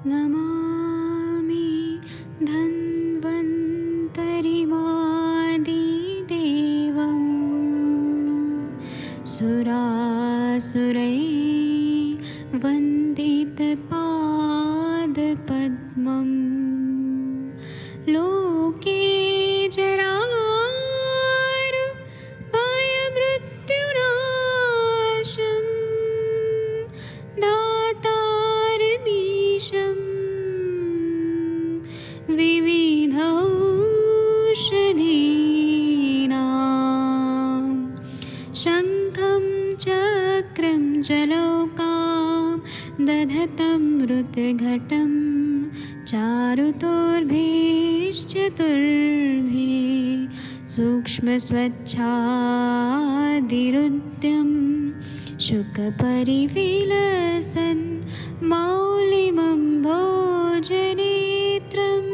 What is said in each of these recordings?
नमामि धन्वन्तरिमादिदेवं सुरासुरैर्वन्दितपादपद्मं लोके जरामृत्युनाशं दातारमीशं विविधौषधीनां शङ्खं चक्रं जलौकां दधतं मृतघटं चारुतोर्भिश्चतुर्भिः सूक्ष्मस्वच्छादिरुद्यं शुकपरिविलसन् मौलिमं भोजनेत्रं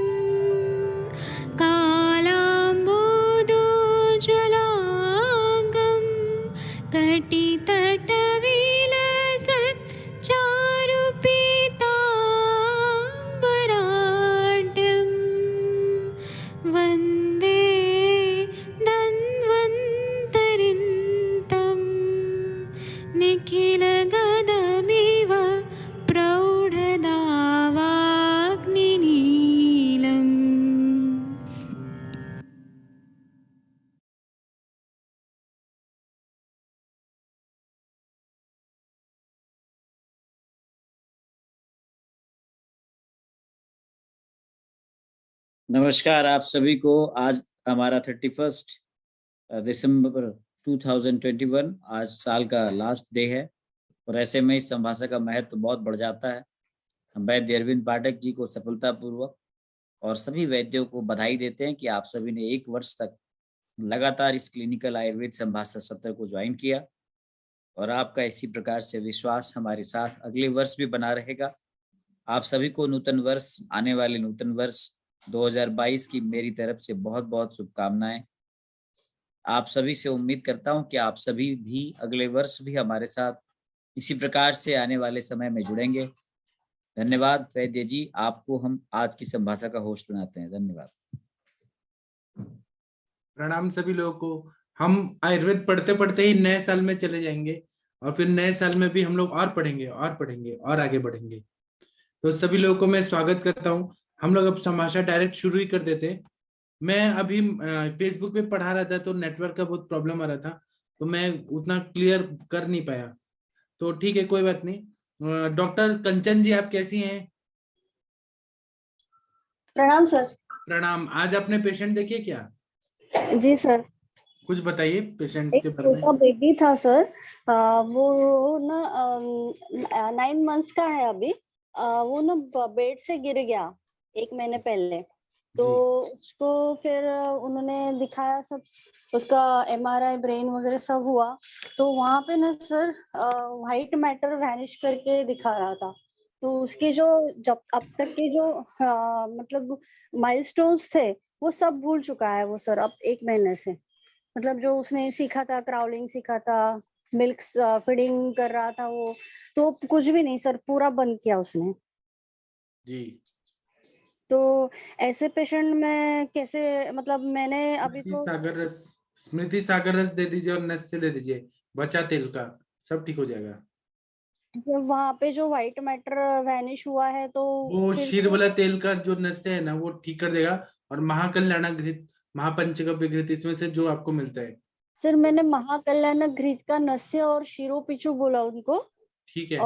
कालाम्बोदोज्ज्वलाङ्गं कटितटविलसत् चारुपीताम्बराढ्यं वन्दे धन्वन्तरिन्तं निखिलगदमिव प्रौढदावाग्निनीलम्। नमस्कार आप सभी को। आज हमारा 31 दिसंबर 2021 आज साल का लास्ट डे है और ऐसे में इस संभाषा का महत्व बहुत बढ़ जाता है। हम वैद्य अरविंद पाठक जी को सफलतापूर्वक और सभी वैद्यों को बधाई देते हैं कि आप सभी ने 1 वर्ष तक लगातार इस क्लिनिकल आयुर्वेद संभाषा सत्र को ज्वाइन किया और आपका इसी प्रकार से विश्वास हमारे साथ अगले वर्ष भी बना रहेगा। आप सभी को नूतन वर्ष, आने वाले नूतन वर्ष 2022 की मेरी तरफ से बहुत बहुत शुभकामनाएं। आप सभी से उम्मीद करता हूं कि आप सभी भी अगले वर्ष भी हमारे साथ इसी प्रकार से आने वाले समय में जुड़ेंगे। धन्यवाद वैद्य जी, आपको हम आज की संभाषा का होस्ट बनाते हैं। धन्यवाद। प्रणाम सभी लोगों को। हम आयुर्वेद पढ़ते पढ़ते ही नए साल में चले जाएंगे और फिर नए साल में भी हम लोग और पढ़ेंगे और आगे बढ़ेंगे। तो सभी लोगों को मैं स्वागत करता हूँ। हम लोग अब संभाषा डायरेक्ट शुरू ही कर देते। मैं अभी फेसबुक पे पढ़ा रहा था तो नेटवर्क का बहुत प्रॉब्लम आ रहा था, तो मैं उतना क्लियर कर नहीं पाया। तो ठीक है, कोई बात नहीं। डॉक्टर कंचन जी, आप कैसी हैं? प्रणाम सर। प्रणाम। आज आपने पेशेंट देखे क्या? जी सर। कुछ बताइए पेशेंट एक के बारे में। छोटा बेबी था सर, वो ना 9 मंथ्स का है अभी। वो ना बेड से गिर गया 1 महीने पहले। तो उसको फिर उन्होंने दिखाया, सब उसका MRI ब्रेन वगैरह सब हुआ। तो वहां पे ना सर व्हाइट मैटर वैनिश करके दिखा रहा था। तो उसकी जो जब अब तक के जो मतलब माइलस्टोन्स थे वो सब भूल चुका है वो सर अब 1 महीने से। मतलब जो उसने सीखा था, क्राउलिंग सीखा था, मिल्क फीडिंग कर रहा था वो, तो कुछ भी नहीं सर, पूरा बंद किया उसने जी। तो ऐसे पेशेंट में कैसे, मतलब मैंने अभी तो स्मृति सागर रस दे दीजिए और नस्य दे दीजिए, बचा तेल का, सब ठीक हो जाएगा। वहां पे जो व्हाइट मैटर वैनिश हुआ है तो वो शीर वाला तेल का जो नस्य है ना वो ठीक कर देगा। और महाकल्याण घृत, महापंचगव्य घृत, इसमें से जो आपको मिलता है। सर मैंने महाकल्याण घृत का नस्य और शिरो पिछू बोला उनको। ठीक है।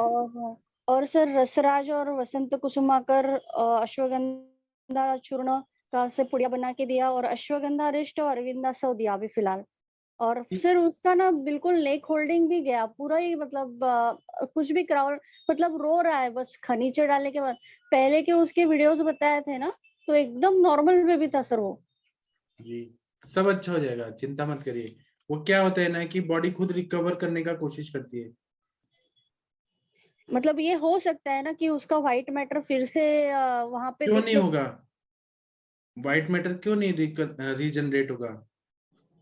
और सर रसराज और वसंत कुसुमाकर अश्वगंधा चूर्ण का से पुड़िया बना के दिया और अश्वगंधा रिष्ट और अरविंदा सौ दिया अभी फिलहाल। और सर उसका ना बिल्कुल नेक होल्डिंग भी गया पूरा ही, मतलब कुछ भी क्राउड, मतलब रो रहा है बस खनीचे डालने के बाद। पहले के उसके वीडियोस बताए थे ना, तो एकदम नॉर्मल बेबी था सर वो। जी, सब अच्छा हो जाएगा, चिंता मत करिए। वो क्या होता है ना कि बॉडी खुद रिकवर करने का कोशिश करती है। मतलब ये हो सकता है ना कि उसका व्हाइट मैटर फिर से वहां पे क्यों नहीं दिखे। होगा? व्हाइट मैटर क्यों नहीं रीजनरेट होगा?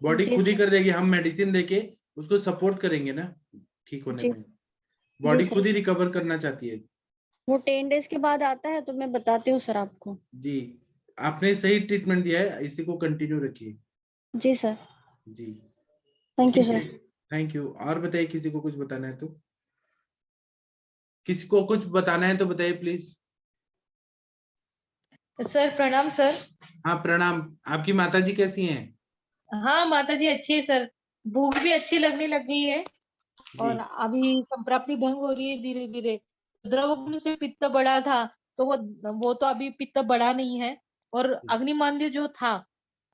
बॉडी जी खुद ही सर। कर देगी, हम मेडिसिन देके उसको सपोर्ट करेंगे ना ठीक होने जी में। जी बॉडी सर। खुद ही रिकवर करना चाहती है। वो 10 डेज के बाद आता है तो मैं बताती हूँ सर आपको। जी, आपने सही ट्रीटमेंट दिया है, इसी को कंटिन्यू रखिए। जी सर। जी, थैंक यू ठीक है, सर। Thank you. और बताइए, किसी को कुछ बताना है तो, किसी को कुछ बताना है तो बताइए प्लीज। सर प्रणाम सर। हाँ प्रणाम। आपकी माता जी कैसी हैं? हाँ माता जी अच्छी है सर। भूख भी अच्छी लगने लग गई है जी और अभी संप्राप्ति भंग हो रही है धीरे धीरे। द्रवग्नि से पित्त बढ़ा था तो वो तो अभी पित्त बढ़ा नहीं है। और अग्निमांद्य जो था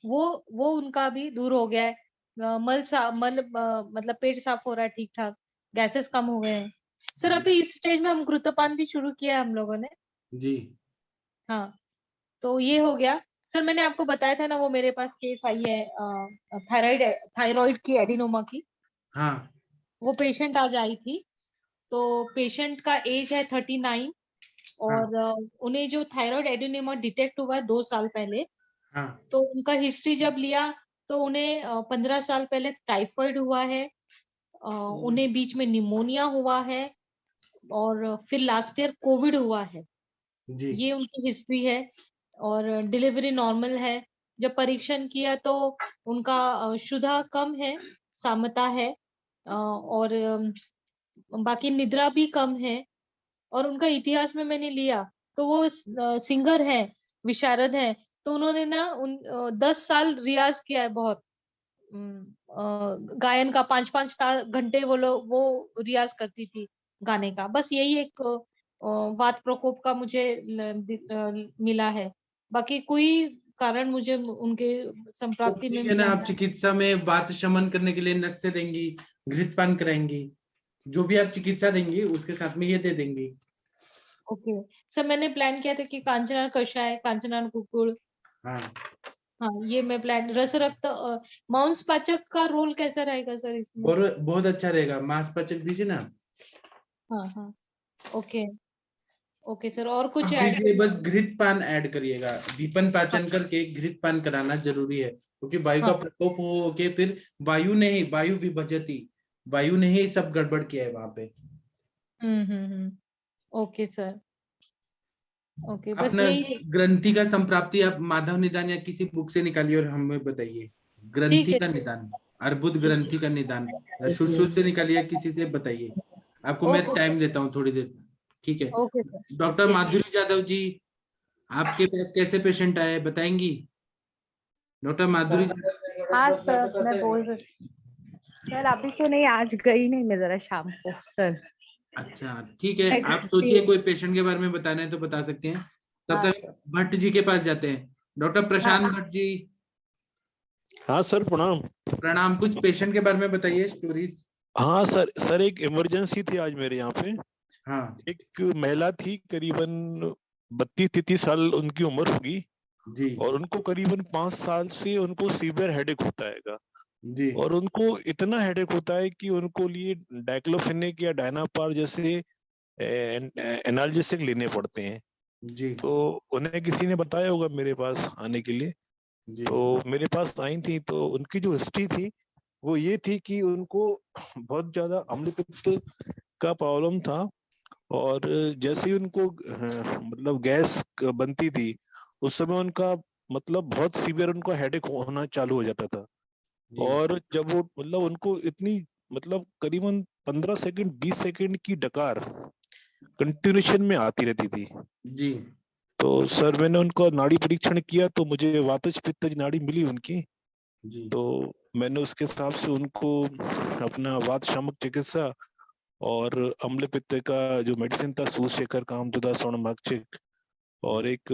वो उनका अभी दूर हो गया है। मतलब पेट साफ हो रहा है ठीक ठाक। गैसेस कम हो गए हैं सर। अभी इस स्टेज में हम घृतपान भी शुरू किया है हम लोगों ने। जी हाँ तो ये हो गया। सर मैंने आपको बताया था ना वो मेरे पास केस आई है थायराइड की एडिनोमा की। हाँ वो पेशेंट आज आई थी। तो पेशेंट का एज है 39 हाँ और उन्हें जो थायराइड एडिनोमा डिटेक्ट हुआ है 2 साल पहले। हाँ तो उनका हिस्ट्री जब लिया तो उन्हें 15 साल पहले टाइफाइड हुआ है। उन्हें बीच में निमोनिया हुआ है और फिर लास्ट ईयर कोविड हुआ है। जी ये उनकी हिस्ट्री है और डिलीवरी नॉर्मल है। जब परीक्षण किया तो उनका शुद्धा कम है, सामता है और बाकी निद्रा भी कम है। और उनका इतिहास में मैंने लिया तो वो सिंगर है, विशारद है। तो उन्होंने ना 10 साल रियाज किया है बहुत। गायन का 5-5 घंटे वो रियाज करती थी गाने का। बस यही एक वात प्रकोप का मुझे मिला है। बाकी कोई कारण मुझे उनके तो संप्राप्ति में ठीक है ना, मिला आप नहीं। चिकित्सा में वात शमन करने के लिए नस्य देंगी, घृतपान कराएंगी, जो भी आप चिकित्सा देंगी उसके साथ में ये दे देंगी। Okay sir. मैंने प्लान किया था कि कांचना कषाय, कांचना कुकुड़। हाँ हाँ ये मैं प्लान रस रक्त मांस पाचक का रोल कैसा रहेगा सर इसमें? और बहुत अच्छा रहेगा, मांसपाचक दीजिए ना। हाँ हाँ ओके। ओके सर और कुछ आप ऐड? दीजिए, बस घृतपान ऐड करिएगा। दीपन हाँ पाचन करके घृतपान कराना जरूरी है, क्योंकि वायु का हाँ। प्रकोप हो के फिर वायु विभजती, वायु ने ही सब गड़बड़ किया है वहां पे। Okay sir. ओके बस अपना यही। ग्रंथि का संप्राप्ति आप माधव निदान या किसी बुक से निकालिए और हमें बताइए। ठीक ग्रंथि है। का निदान, अर्बुद ठीक ग्रंथि का निदान, या सुश्रुत से निकालिए, किसी से बताइए। आपको मैं ओके टाइम सर। देता हूँ थोड़ी देर, ठीक है? Okay sir. Doctor yes. Madhuri Jadhav ji, आपके पास कैसे पेशेंट आए बताएंगी? डॉक्टर माधुरी जादव। हाँ सर, मैं बोल रही सर अभी तो नहीं, आज गई नहीं मैं जरा शाम को सर। अच्छा ठीक है, मैं आप घर पे सोचिए हूँ। कोई पेशेंट के बारे में बताना है तो बता सकते हैं। तब हाँ तक भट्ट जी के पास जाते हैं। डॉक्टर हाँ प्रशांत भट्ट जी, हाँ सर प्रणाम। प्रणाम। कुछ पेशेंट के बारे में बताइए, स्टोरीज। हाँ सर, एक इमरजेंसी थी आज मेरे यहाँ पे। हाँ एक महिला थी, करीबन 32-33 साल उनकी उम्र होगी जी और उनको करीबन 5 साल से उनको सीवियर हेडेक होता है। जी और उनको इतना हेडेक होता है कि उनको लिए डाइक्लोफेनेक या डायनापार जैसे एनाल्जेसिक लेने पड़ते हैं। जी तो उन्हें किसी ने बताया होगा मेरे पास आने के लिए। जी तो मेरे पास आई थी, तो उनकी जो हिस्ट्री थी वो ये थी कि उनको बहुत ज्यादा अम्ल पित्त का प्रॉब्लम था। और जैसे ही उनको मतलब गैस बनती थी उस समय उनका मतलब बहुत सीवियर उनको हेडेक होना चालू हो जाता था। जी और जब वो मतलब उनको इतनी मतलब करीबन 15 सेकंड 20 सेकंड की डकार कंटिन्यूशन में आती रहती थी। जी तो सर मैंने उनको नाड़ी परीक्षण किया तो मुझे वातज पित्तज नाड़ी मिली उनकी। जी तो मैंने उसके हिसाब से उनको अपना वात शामक चिकित्सा और अम्ल पित्त का जो मेडिसिन था, सूशेखर कामदुदा स्वर्णमार्गचिक और एक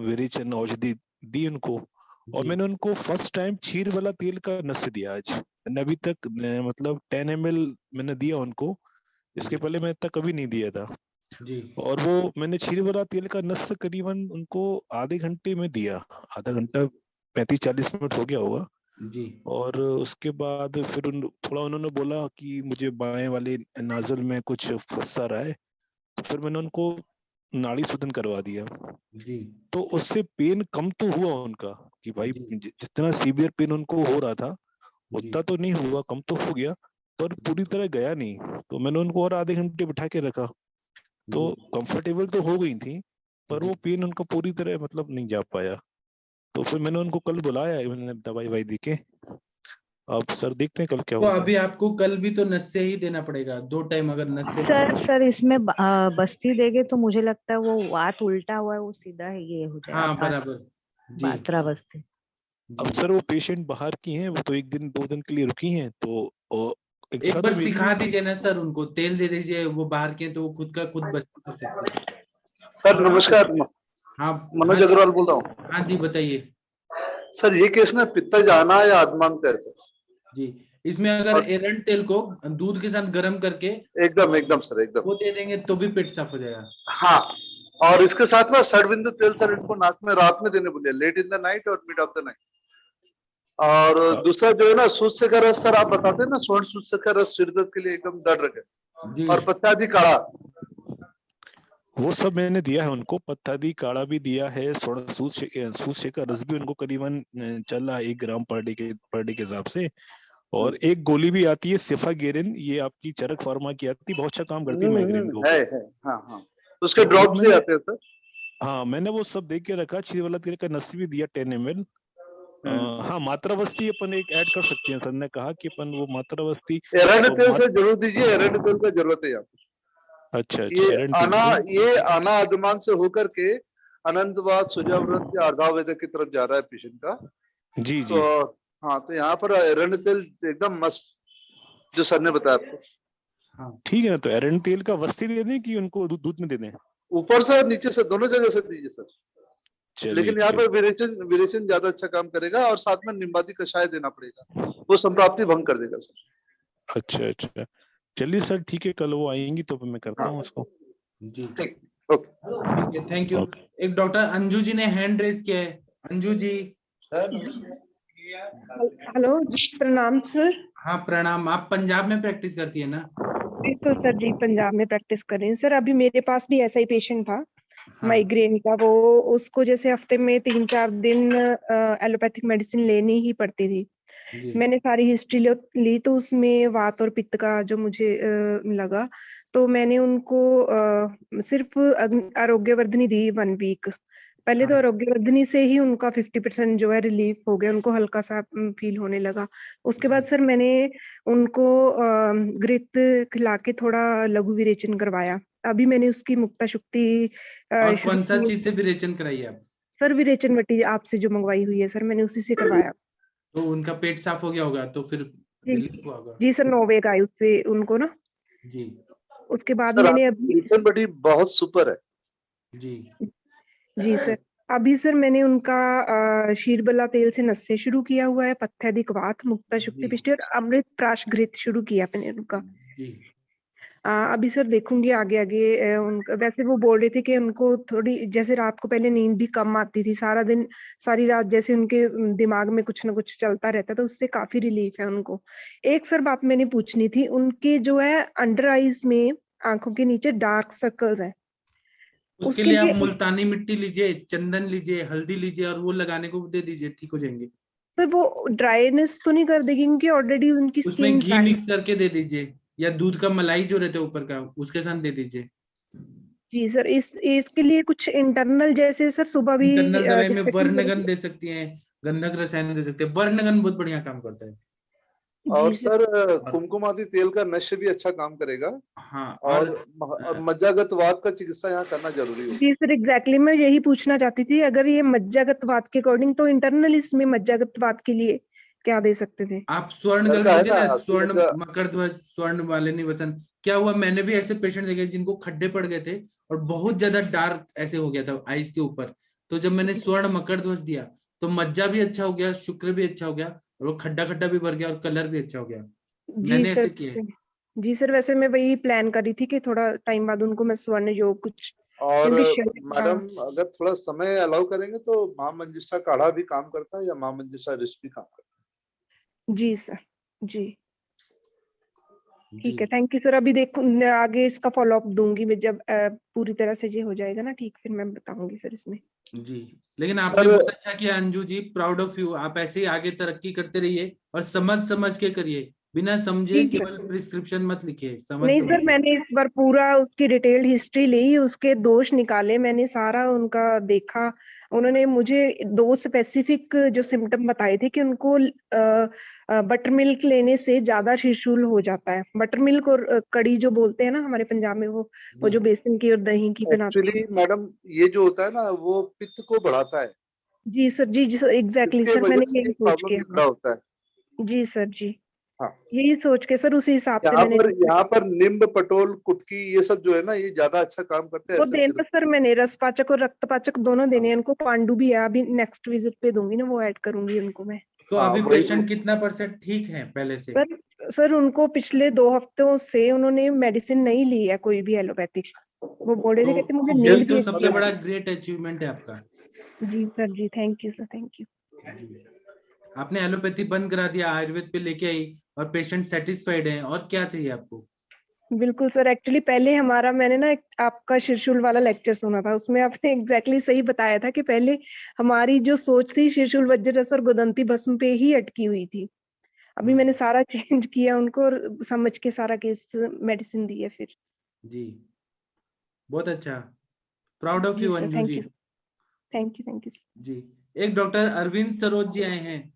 विरेचन औषधि दी उनको। और जी मैंने उनको फर्स्ट टाइम क्षीर वाला तेल का नस्य दिया आज। मैंने अभी तक मतलब 10 ml मैंने दिया उनको, इसके पहले मैं इतना कभी नहीं दिया था। जी और वो मैंने क्षीर वाला तेल का नस करीबन उनको आधे घंटे में दिया, आधा घंटा 35-40 मिनट हो गया होगा। जी और उसके बाद फिर थोड़ा उन्होंने बोला कि मुझे बाएं वाले नाजल में कुछ फंसा रहा है, तो फिर मैंने उनको नाड़ी शोधन करवा दिया। जी तो उससे पेन कम तो हुआ उनका, कि भाई जी जितना सीवियर पेन उनको हो रहा था जी उतना तो नहीं हुआ, कम तो हो गया, पर पूरी तरह गया नहीं। तो मैंने उनको और आधे घंटे बिठा के रखा, तो जी कंफर्टेबल तो हो गई थी, पर जी वो पेन उनका पूरी तरह मतलब नहीं जा पाया। तो फिर मैंने उनको कल बुलाया, मैंने दवाई वाई दी के, अब सर देखते हैं कल क्या तो होता अभी है। आपको कल भी तो नस्से ही देना पड़ेगा, 2 टाइम अगर नस्से सर इसमें बस्ती देंगे तो मुझे लगता है वो वात उल्टा हुआ है, वो सीधा ये हो जाएगा, हाँ बराबर। जी बात्रा बस्ती। अब जी सर वो पेशेंट बाहर की हैं, वो तो 1 दिन 2 दिन के लिए रुकी हैं, तो एक इच्छा तो बार मेरी सिखा भी थी। दीजिए ना सर, उनको तेल दे दीजिए, वो बाहर के हैं तो वो खुद का खुद बस्ती कर सकते हैं। सर नमस्कार, हाँ मनोज हाँ अग्रवाल बोल रहा हूँ। हाँ जी बताइए। सर ये केस ना पित्ता जाना या आत्मांत है सर? जी इसमें अगर एरंड तेल को दूध के साथ गर्म करके एकदम एकदम सर, एकदम वो दे देंगे तो भी पेट साफ हो जाएगा। हाँ। और इसके साथ में षडबिंदु तेल सर इनको नाक में रात में देने बोलिए, लेट इन द नाइट और मिड ऑफ द नाइट। और दूसरा जो है ना सूस्य का रस, सर आप बताते हैं ना स्वर्ण सूस्य का रस सिर दर्द के लिए एकदम दर्द रखे। जी और पत्तादी काढ़ा, वो सब मैंने दिया है उनको, पत्तादी काढ़ा भी दिया है, थोड़ा सूस्य का रस भी उनको करीबन चल रहा है 1 ग्राम पर डे के हिसाब से। और एक गोली भी आती है सिफागेरिन, ये आपकी चरक फार्मा की आती है, बहुत अच्छा काम करती है माइग्रेन के है ऊपर। हाँ हाँ, उसके तो ड्रॉप से मैंने आते हैं सर। हाँ मैंने वो सब देख के रखा, क्षीर वाला तेल का नस भी दिया 10 ml। हाँ मात्रावस्ती अपन एक ऐड कर सकते हैं, सर ने कहा कि अपन वो मात्रावस्ती एरंड तो तेल से जरूर दीजिए, एरंड तेल का जरूरत है यहाँ पे। अच्छा ये एरंड तेल आना को। ये आना आदमान से होकर के अनंतवाद सुजाव्रत या अर्धावेद की तरफ जा रहा है पेशेंट का। जी जी तो हाँ, तो यहाँ पर एरंड तेल एकदम मस्त, जो सर ने बताया आपको। हाँ ठीक है ना, तो एरंड तेल का वस्ती दे दें कि उनको दूध में दे दें? ऊपर से और नीचे से दोनों जगह से दीजिए सर। चलिए लेकिन यहाँ पर विरेचन ज्यादा अच्छा काम करेगा, और साथ में निम्बाती कषाय देना पड़ेगा, वो संप्राप्ति भंग कर देगा सर। अच्छा चलिए सर, ठीक है, कल वो आएंगी तो मैं करता हूँ उसको। जी ठीक, ओके ठीक है, थैंक यू। ओके। एक डॉक्टर अंजू जी ने हैंड रेज किया है। अंजू जी हेलो जी, प्रणाम सर। हाँ प्रणाम। आप पंजाब में प्रैक्टिस करती है ना? जी तो सर जी पंजाब में प्रैक्टिस कर रही हूँ सर। अभी मेरे पास भी ऐसा ही पेशेंट था हाँ माइग्रेन का। वो उसको जैसे हफ्ते में 3-4 दिन एलोपैथिक मेडिसिन लेनी ही पड़ती थी। जी मैंने सारी हिस्ट्री ली तो उसमें वात और पित्त का जो मुझे लगा, तो मैंने उनको सिर्फ आरोग्यवर्धनी दी 1 वीक। पहले तो हाँ आरोग्यवर्धनी से ही उनका 50% जो है रिलीफ हो गया, उनको हल्का सा फील होने लगा। उसके बाद सर मैंने उनको घृत खिला के थोड़ा लघु विरेचन करवाया। अभी मैंने उसकी मुक्ता शुक्ति और शुरू कौन सा की। चीज से विरेचन कराई आप? सर विरेचन वटी आपसे जो मंगवाई हुई है सर, मैंने उसी से करवाया। तो उनका पेट साफ हो गया होगा, तो फिर जी रिलीफ हुआ होगा। जी सर, 9 वेग आई उससे उनको ना। जी उसके बाद सर मैंने आपकी अभी विरेचन बड़ी बहुत सुपर है। जी जी सर, अभी सर मैंने उनका शीरबला तेल से नस्से शुरू किया हुआ है, पथ्यादिक वात, मुक्ता शुक्ति जी पिष्टि और अमृत प्राश घृत शुरू किया मैंने उनका। जी अभी सर देखूंगी आगे आगे उनका। वैसे वो बोल रहे थे कि उनको थोड़ी जैसे रात को पहले नींद भी कम आती थी, सारा दिन सारी रात जैसे उनके दिमाग में कुछ ना कुछ चलता रहता, तो उससे काफी रिलीफ है उनको। एक सर बात मैंने पूछनी थी, उनके जो है अंडर आईज में आंखों के नीचे डार्क सर्कल्स हैं, उसके उसके लिए आप लिए मुल्तानी मिट्टी लीजिए, चंदन लीजिए, हल्दी लीजिए और वो लगाने को दे दीजिए, ठीक हो जाएंगे। सर वो ड्राइनेस तो नहीं कर देगी? क्योंकि ऑलरेडी उनकी उसमें स्किन घी ड्राई। मिक्स करके दे दीजिए, या दूध का मलाई जो रहता है ऊपर का उसके साथ दे दीजिए। जी सर, इसके लिए कुछ इंटरनल जैसे सर सुबह भी इंटरनल दवाई में जैसे वर्णगन दे सकती हैं, गंधक रसायन दे सकते हैं। वर्णगन बहुत बढ़िया काम करता है। और जी सर। सर कुमकुम आदि तेल का नश्य भी अच्छा काम करेगा। हाँ और मज्जागत वात का चिकित्सा यहाँ करना जरूरी है। जी सर एग्जैक्टली मैं यही पूछना चाहती थी, अगर ये मज्जागत वात के अकॉर्डिंग तो इंटरनल इसमें मज्जागत वात के लिए क्या दे सकते थे? आप स्वर्ण घर गल का है लीजिए ना ना, अस्थि स्वर्ण मज्जा। मकर ध्वज, स्वर्ण वाले निवसन। क्या हुआ, मैंने भी ऐसे पेशेंट देखे जिनको खड्डे पड़ गए थे और बहुत ज्यादा डार्क ऐसे हो गया था आईज के ऊपर। तो जब मैंने स्वर्ण मकर ध्वज दिया तो मज्जा भी अच्छा हो गया, शुक्र भी अच्छा हो गया, और वो खड्डा खड्डा भी भर गया और कलर भी अच्छा हो गया। जी मैंने सर। ऐसे किया है। जी सर, वैसे मैं वही प्लान कर रही थी कि थोड़ा टाइम बाद उनको मैं स्वर्ण योग कुछ, और क्योंकि शरीर मैडम अगर थोड़ा समय अलाउ करेंगे तो माँ मंजिष्ठा काढ़ा भी काम करता है या माँ मंजिष्ठा रिस्ट भी काम करता जी सर। जी जी ठीक है, थैंक यू सर। अभी देखो आगे इसका फॉलो अप दूंगी मैं, जब पूरी तरह से ये हो जाएगा ना ठीक, फिर मैं बताऊंगी सर इसमें। जी। लेकिन है। आपने सर बहुत अच्छा किया Anju ji, proud of you. आप ऐसे ही आगे तरक्की करते रहिए और समझ समझ के करिए, बिना समझे ठीक है केवल प्रिस्क्रिप्शन मत लिखिए, समझ नहीं समझ सर, के। मैंने इस बार पूरा उसकी डिटेल्ड हिस्ट्री ली, उसके दोष निकाले, मैंने सारा उनका देखा। उन्होंने मुझे 2 स्पेसिफिक जो सिम्टम बताए थे कि उनको बटर मिल्क लेने से ज्यादा शिशुल हो जाता है। बटर मिल्क और कड़ी जो बोलते हैं ना हमारे पंजाब में, वो जी जो बेसन की और दही की बनाते हैं। एक्चुअली मैडम ये जो होता है ना वो पित्त को बढ़ाता है, जी सर, जी जी सर, एग्जैक्टली इसके सर, वजह मैंने से यही ये सोच प्रॉब्लम के, ज्यादा हाँ होता है। जी सर जी, हाँ, यही सोच के सर उसी हिसाब से मैंने यहाँ पर नींब पटोल कुटकी ये सब जो है ना ये ज्यादा अच्छा काम करते हैं वो ऐसे देना सिरप। सर। मैंने रसपाचक और रक्तपाचक दोनों देने हैं उनको। पांडु भी है, अभी नेक्स्ट विजिट पे दूंगी ना, वो ऐड करूंगी उनको मैं। तो हाँ अभी वही पेशेंट कितना % ठीक है पहले से? सर उनको पिछले 2 हफ्तों से उन्होंने मेडिसिन नहीं ली है कोई भी एलोपैथिक। वो बोल रहे थे, कहते मुझे तो नींद यही भी तो अच्छी सबसे आ बड़ा रही है। ग्रेट अचीवमेंट है आपका। जी सर जी, thank you sir, thank you. जी। आपने एलोपैथी बंद करा दिया, आयुर्वेद पे लेके आई और पेशेंट सेटिस्फाइड है, और क्या चाहिए आपको? बिल्कुल सर, एक्चुअली पहले हमारा, मैंने ना आपका शिरशूल वाला लेक्चर सुना था, उसमें आपने एग्जैक्टली सही बताया था कि पहले हमारी जो सोच थी शिरशूल वज्ररस और गुदंती भस्म पे ही अटकी हुई थी। अभी मैंने सारा चेंज किया उनको और समझ के सारा केस मेडिसिन दी है फिर। जी बहुत अच्छा, प्राउड ऑफ जी यू सर, अंजू थैंक जी। You, thank you, thank you. जी। एक डॉक्टर अरविंद सरोज जी आए हैं।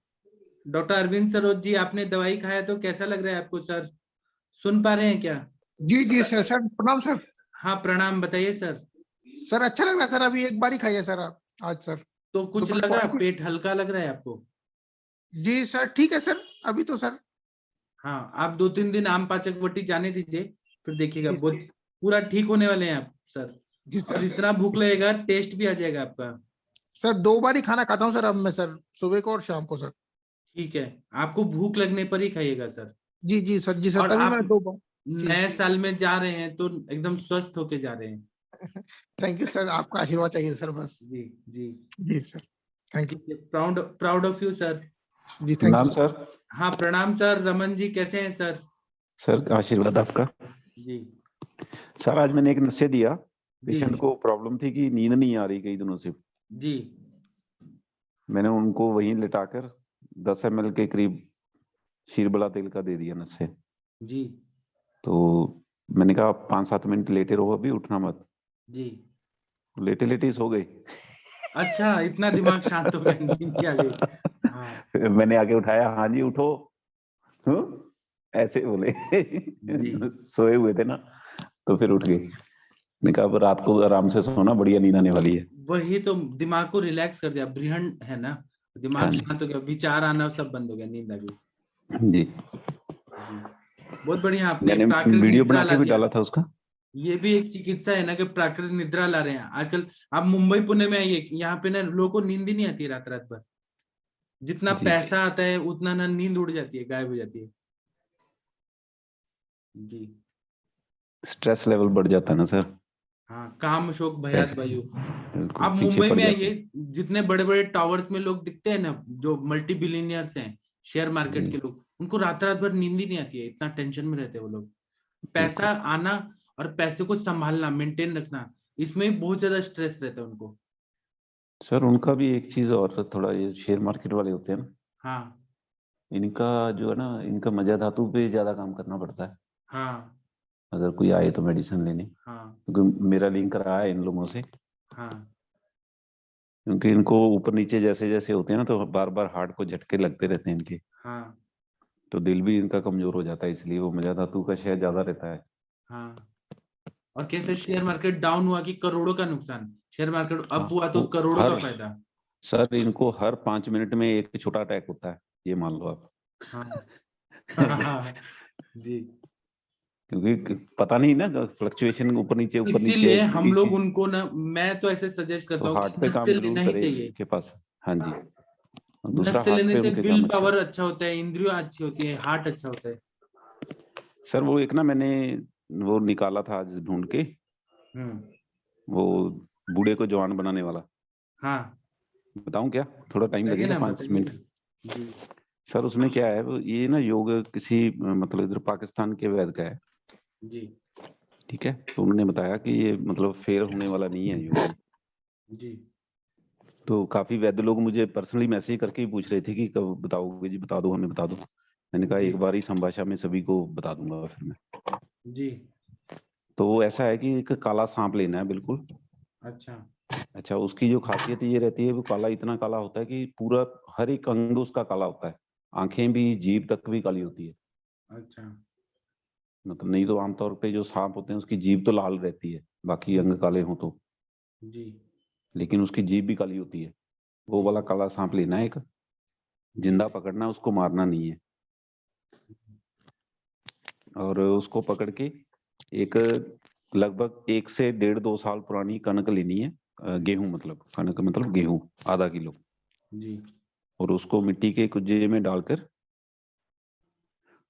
डॉक्टर अरविंद सरोज जी, आपने दवाई खाया तो कैसा लग रहा है आपको सर? सुन पा रहे हैं क्या? जी जी सर, सर प्रणाम सर। हाँ प्रणाम, बताइए सर। सर अच्छा लग रहा है सर, अभी एक बार ही खाई है सर आज सर। तो कुछ दोपहर को लगा, आई थी। पेट हल्का लग रहा है आपको? जी सर ठीक है सर, अभी तो सर। हाँ, आप 2-3 दिन आम पाचक वटी जाने दीजिए, फिर देखिएगा जी बहुत पूरा ठीक होने वाले हैं आप सर। जी और सर। इतना भूख लगेगा, टेस्ट भी आ जाएगा आपका। सर 2 बार ही खाना खाता हूँ सर अब मैं सर, सुबह को और शाम को सर। ठीक है, आपको भूख लगने पर ही खाइएगा सर। जी जी सर, जी सर, और तभी आप मैं 2 बार। जी नए साल में जा रहे हैं तो एकदम स्वस्थ होके जा रहे हैं। थैंक यू सर, आपका आशीर्वाद चाहिए सर बस। जी जी जी sir, thank you. Proud proud of you sir. जी थैंक प्रणाम यू सर। हाँ प्रणाम सर। रमन जी कैसे हैं सर? सर आशीर्वाद आपका। जी सर आज मैंने एक नशे दिया, जी पेशेंट को प्रॉब्लम थी कि नींद नहीं आ रही कई दिनों से। जी मैंने उनको वहीं लिटाकर 10 ml के करीब शीरबला तेल का दे दिया नशे। जी तो मैंने कहा 5-7 मिनट लेटे रहो, अभी उठना मत। जी। लेटे लेटे ही सो गए। अच्छा, इतना दिमाग शांत हो गया, नींद आ गई। हाँ मैंने आके उठाया, हाँ जी उठो। हूँ? ऐसे बोले सोए हुए थे ना, तो फिर उठ गए। मैंने कहा अब रात को आराम से सोना, बढ़िया नींद आने वाली है। वही तो, दिमाग को रिलैक्स कर दिया, बृहन है ना, दिमाग हाँ जी। शांत हो गया, विचार आना सब बंद हो गया, नींद आ गई। जी जी बहुत बढ़िया, आपने मैंने प्राकृतिक वीडियो निद्रा बना ला के भी दिया। डाला था उसका। ये भी एक चिकित्सा है ना कि प्राकृतिक निद्रा ला रहे हैं आजकल। आप मुंबई पुणे में आइए, यहाँ पे ना लोगों को नींद ही नहीं आती रात रात भर। जितना जी पैसा आता है उतना ना नींद उड़ जाती है, गायब हो जाती है। जी स्ट्रेस लेवल बढ़ जाता है ना सर। हाँ, काम शोक भयात पैसे वायु। बिल्कुल आप पीछे मुंबई पड़ में जाते आइए, हैं। जितने बड़े बड़े टावर्स में लोग दिखते हैं ना, जो मल्टी बिलियनियर्स हैं, शेयर मार्केट जी के लोग, उनको रात रात भर नींद ही नहीं आती है, इतना टेंशन में रहते हैं वो लोग। पैसा बिल्कुल आना और पैसे को संभालना, मेंटेन रखना, इसमें बहुत ज्यादा स्ट्रेस रहता है उनको। सर। उनका भी एक चीज और, थोड़ा ये शेयर मार्केट वाले होते हैं ना, हाँ इनका जो है ना, इनका मज्जा धातु पे ज्यादा काम करना पड़ता है हाँ अगर कोई आए तो मेडिसिन लेने। हाँ क्योंकि मेरा लिंक रहा है इन लोगों से, हाँ क्योंकि इनको ऊपर नीचे जैसे जैसे होते हैं ना, तो बार बार हार्ट को झटके लगते रहते हैं इनके, हाँ तो दिल भी इनका कमजोर हो जाता है, इसलिए वो मज्जा धातु का शेयर ज्यादा रहता है। हाँ। और कैसे शेयर मार्केट डाउन हुआ कि करोड़ों का नुकसान, शेयर मार्केट हाँ, अप हुआ तो वो करोड़ों का हर फायदा। सर इनको हर 5 मिनट में एक छोटा अटैक होता है, ये मान लो आप। हाँ जी। क्योंकि पता नहीं ना, फ्लक्चुएशन ऊपर नीचे इसीलिए हम लोग उनको ना, मैं तो ऐसे सजेस्ट करता तो हूँ हार्ट कि पे नस काम से जरूर लेना ही करे चाहिए। इनके पास। हाँ जी और दूसरा नस से हार्ट लेने पे से उनके विल काम अच्छा पावर है। अच्छा होता है, इंद्रियों अच्छी होती है, हार्ट अच्छा होता है। सर वो एक ना मैंने वो निकाला था आज ढूंढ के, वो बूढ़े को जवान बनाने वाला। हाँ बताऊं क्या? थोड़ा टाइम बताइए लगेगा, ना 5 बताइए मिनट। ना। जी सर उसमें क्या है, वो ये ना योग किसी मतलब इधर पाकिस्तान के वैद का है, जी ठीक है। तो उन्होंने बताया कि ये मतलब फेल होने वाला नहीं है योग ये। जी तो काफी वैद्य लोग मुझे पर्सनली मैसेज करके ही पूछ रहे थे कि कब बताओगे जी, बता दो हमें, बता दो। मैंने कहा जी एक बार ही संभाषा में सभी को बता दूंगा फिर मैं। जी तो वो ऐसा है कि एक काला सांप लेना है बिल्कुल। अच्छा अच्छा, उसकी जो खासियत ये रहती है, वो काला इतना काला होता है कि पूरा हर एक अंग उसका काला होता है, आंखें भी, जीभ तक भी काली होती है। अच्छा मतलब नहीं तो आमतौर पे जो सांप होते हैं उसकी जीभ तो लाल रहती है, बाकी अंग काले हो तो, जी लेकिन उसकी जीभ भी काली होती है। वो जी वाला काला सांप लेना है एक, जी जिंदा पकड़ना है, उसको मारना नहीं है। और उसको पकड़ के एक लगभग 1 से 1.5-2 साल पुरानी कणक लेनी है, गेहूं, मतलब कणक मतलब गेहूं, आधा किलो। जी और उसको मिट्टी के कुजे में डालकर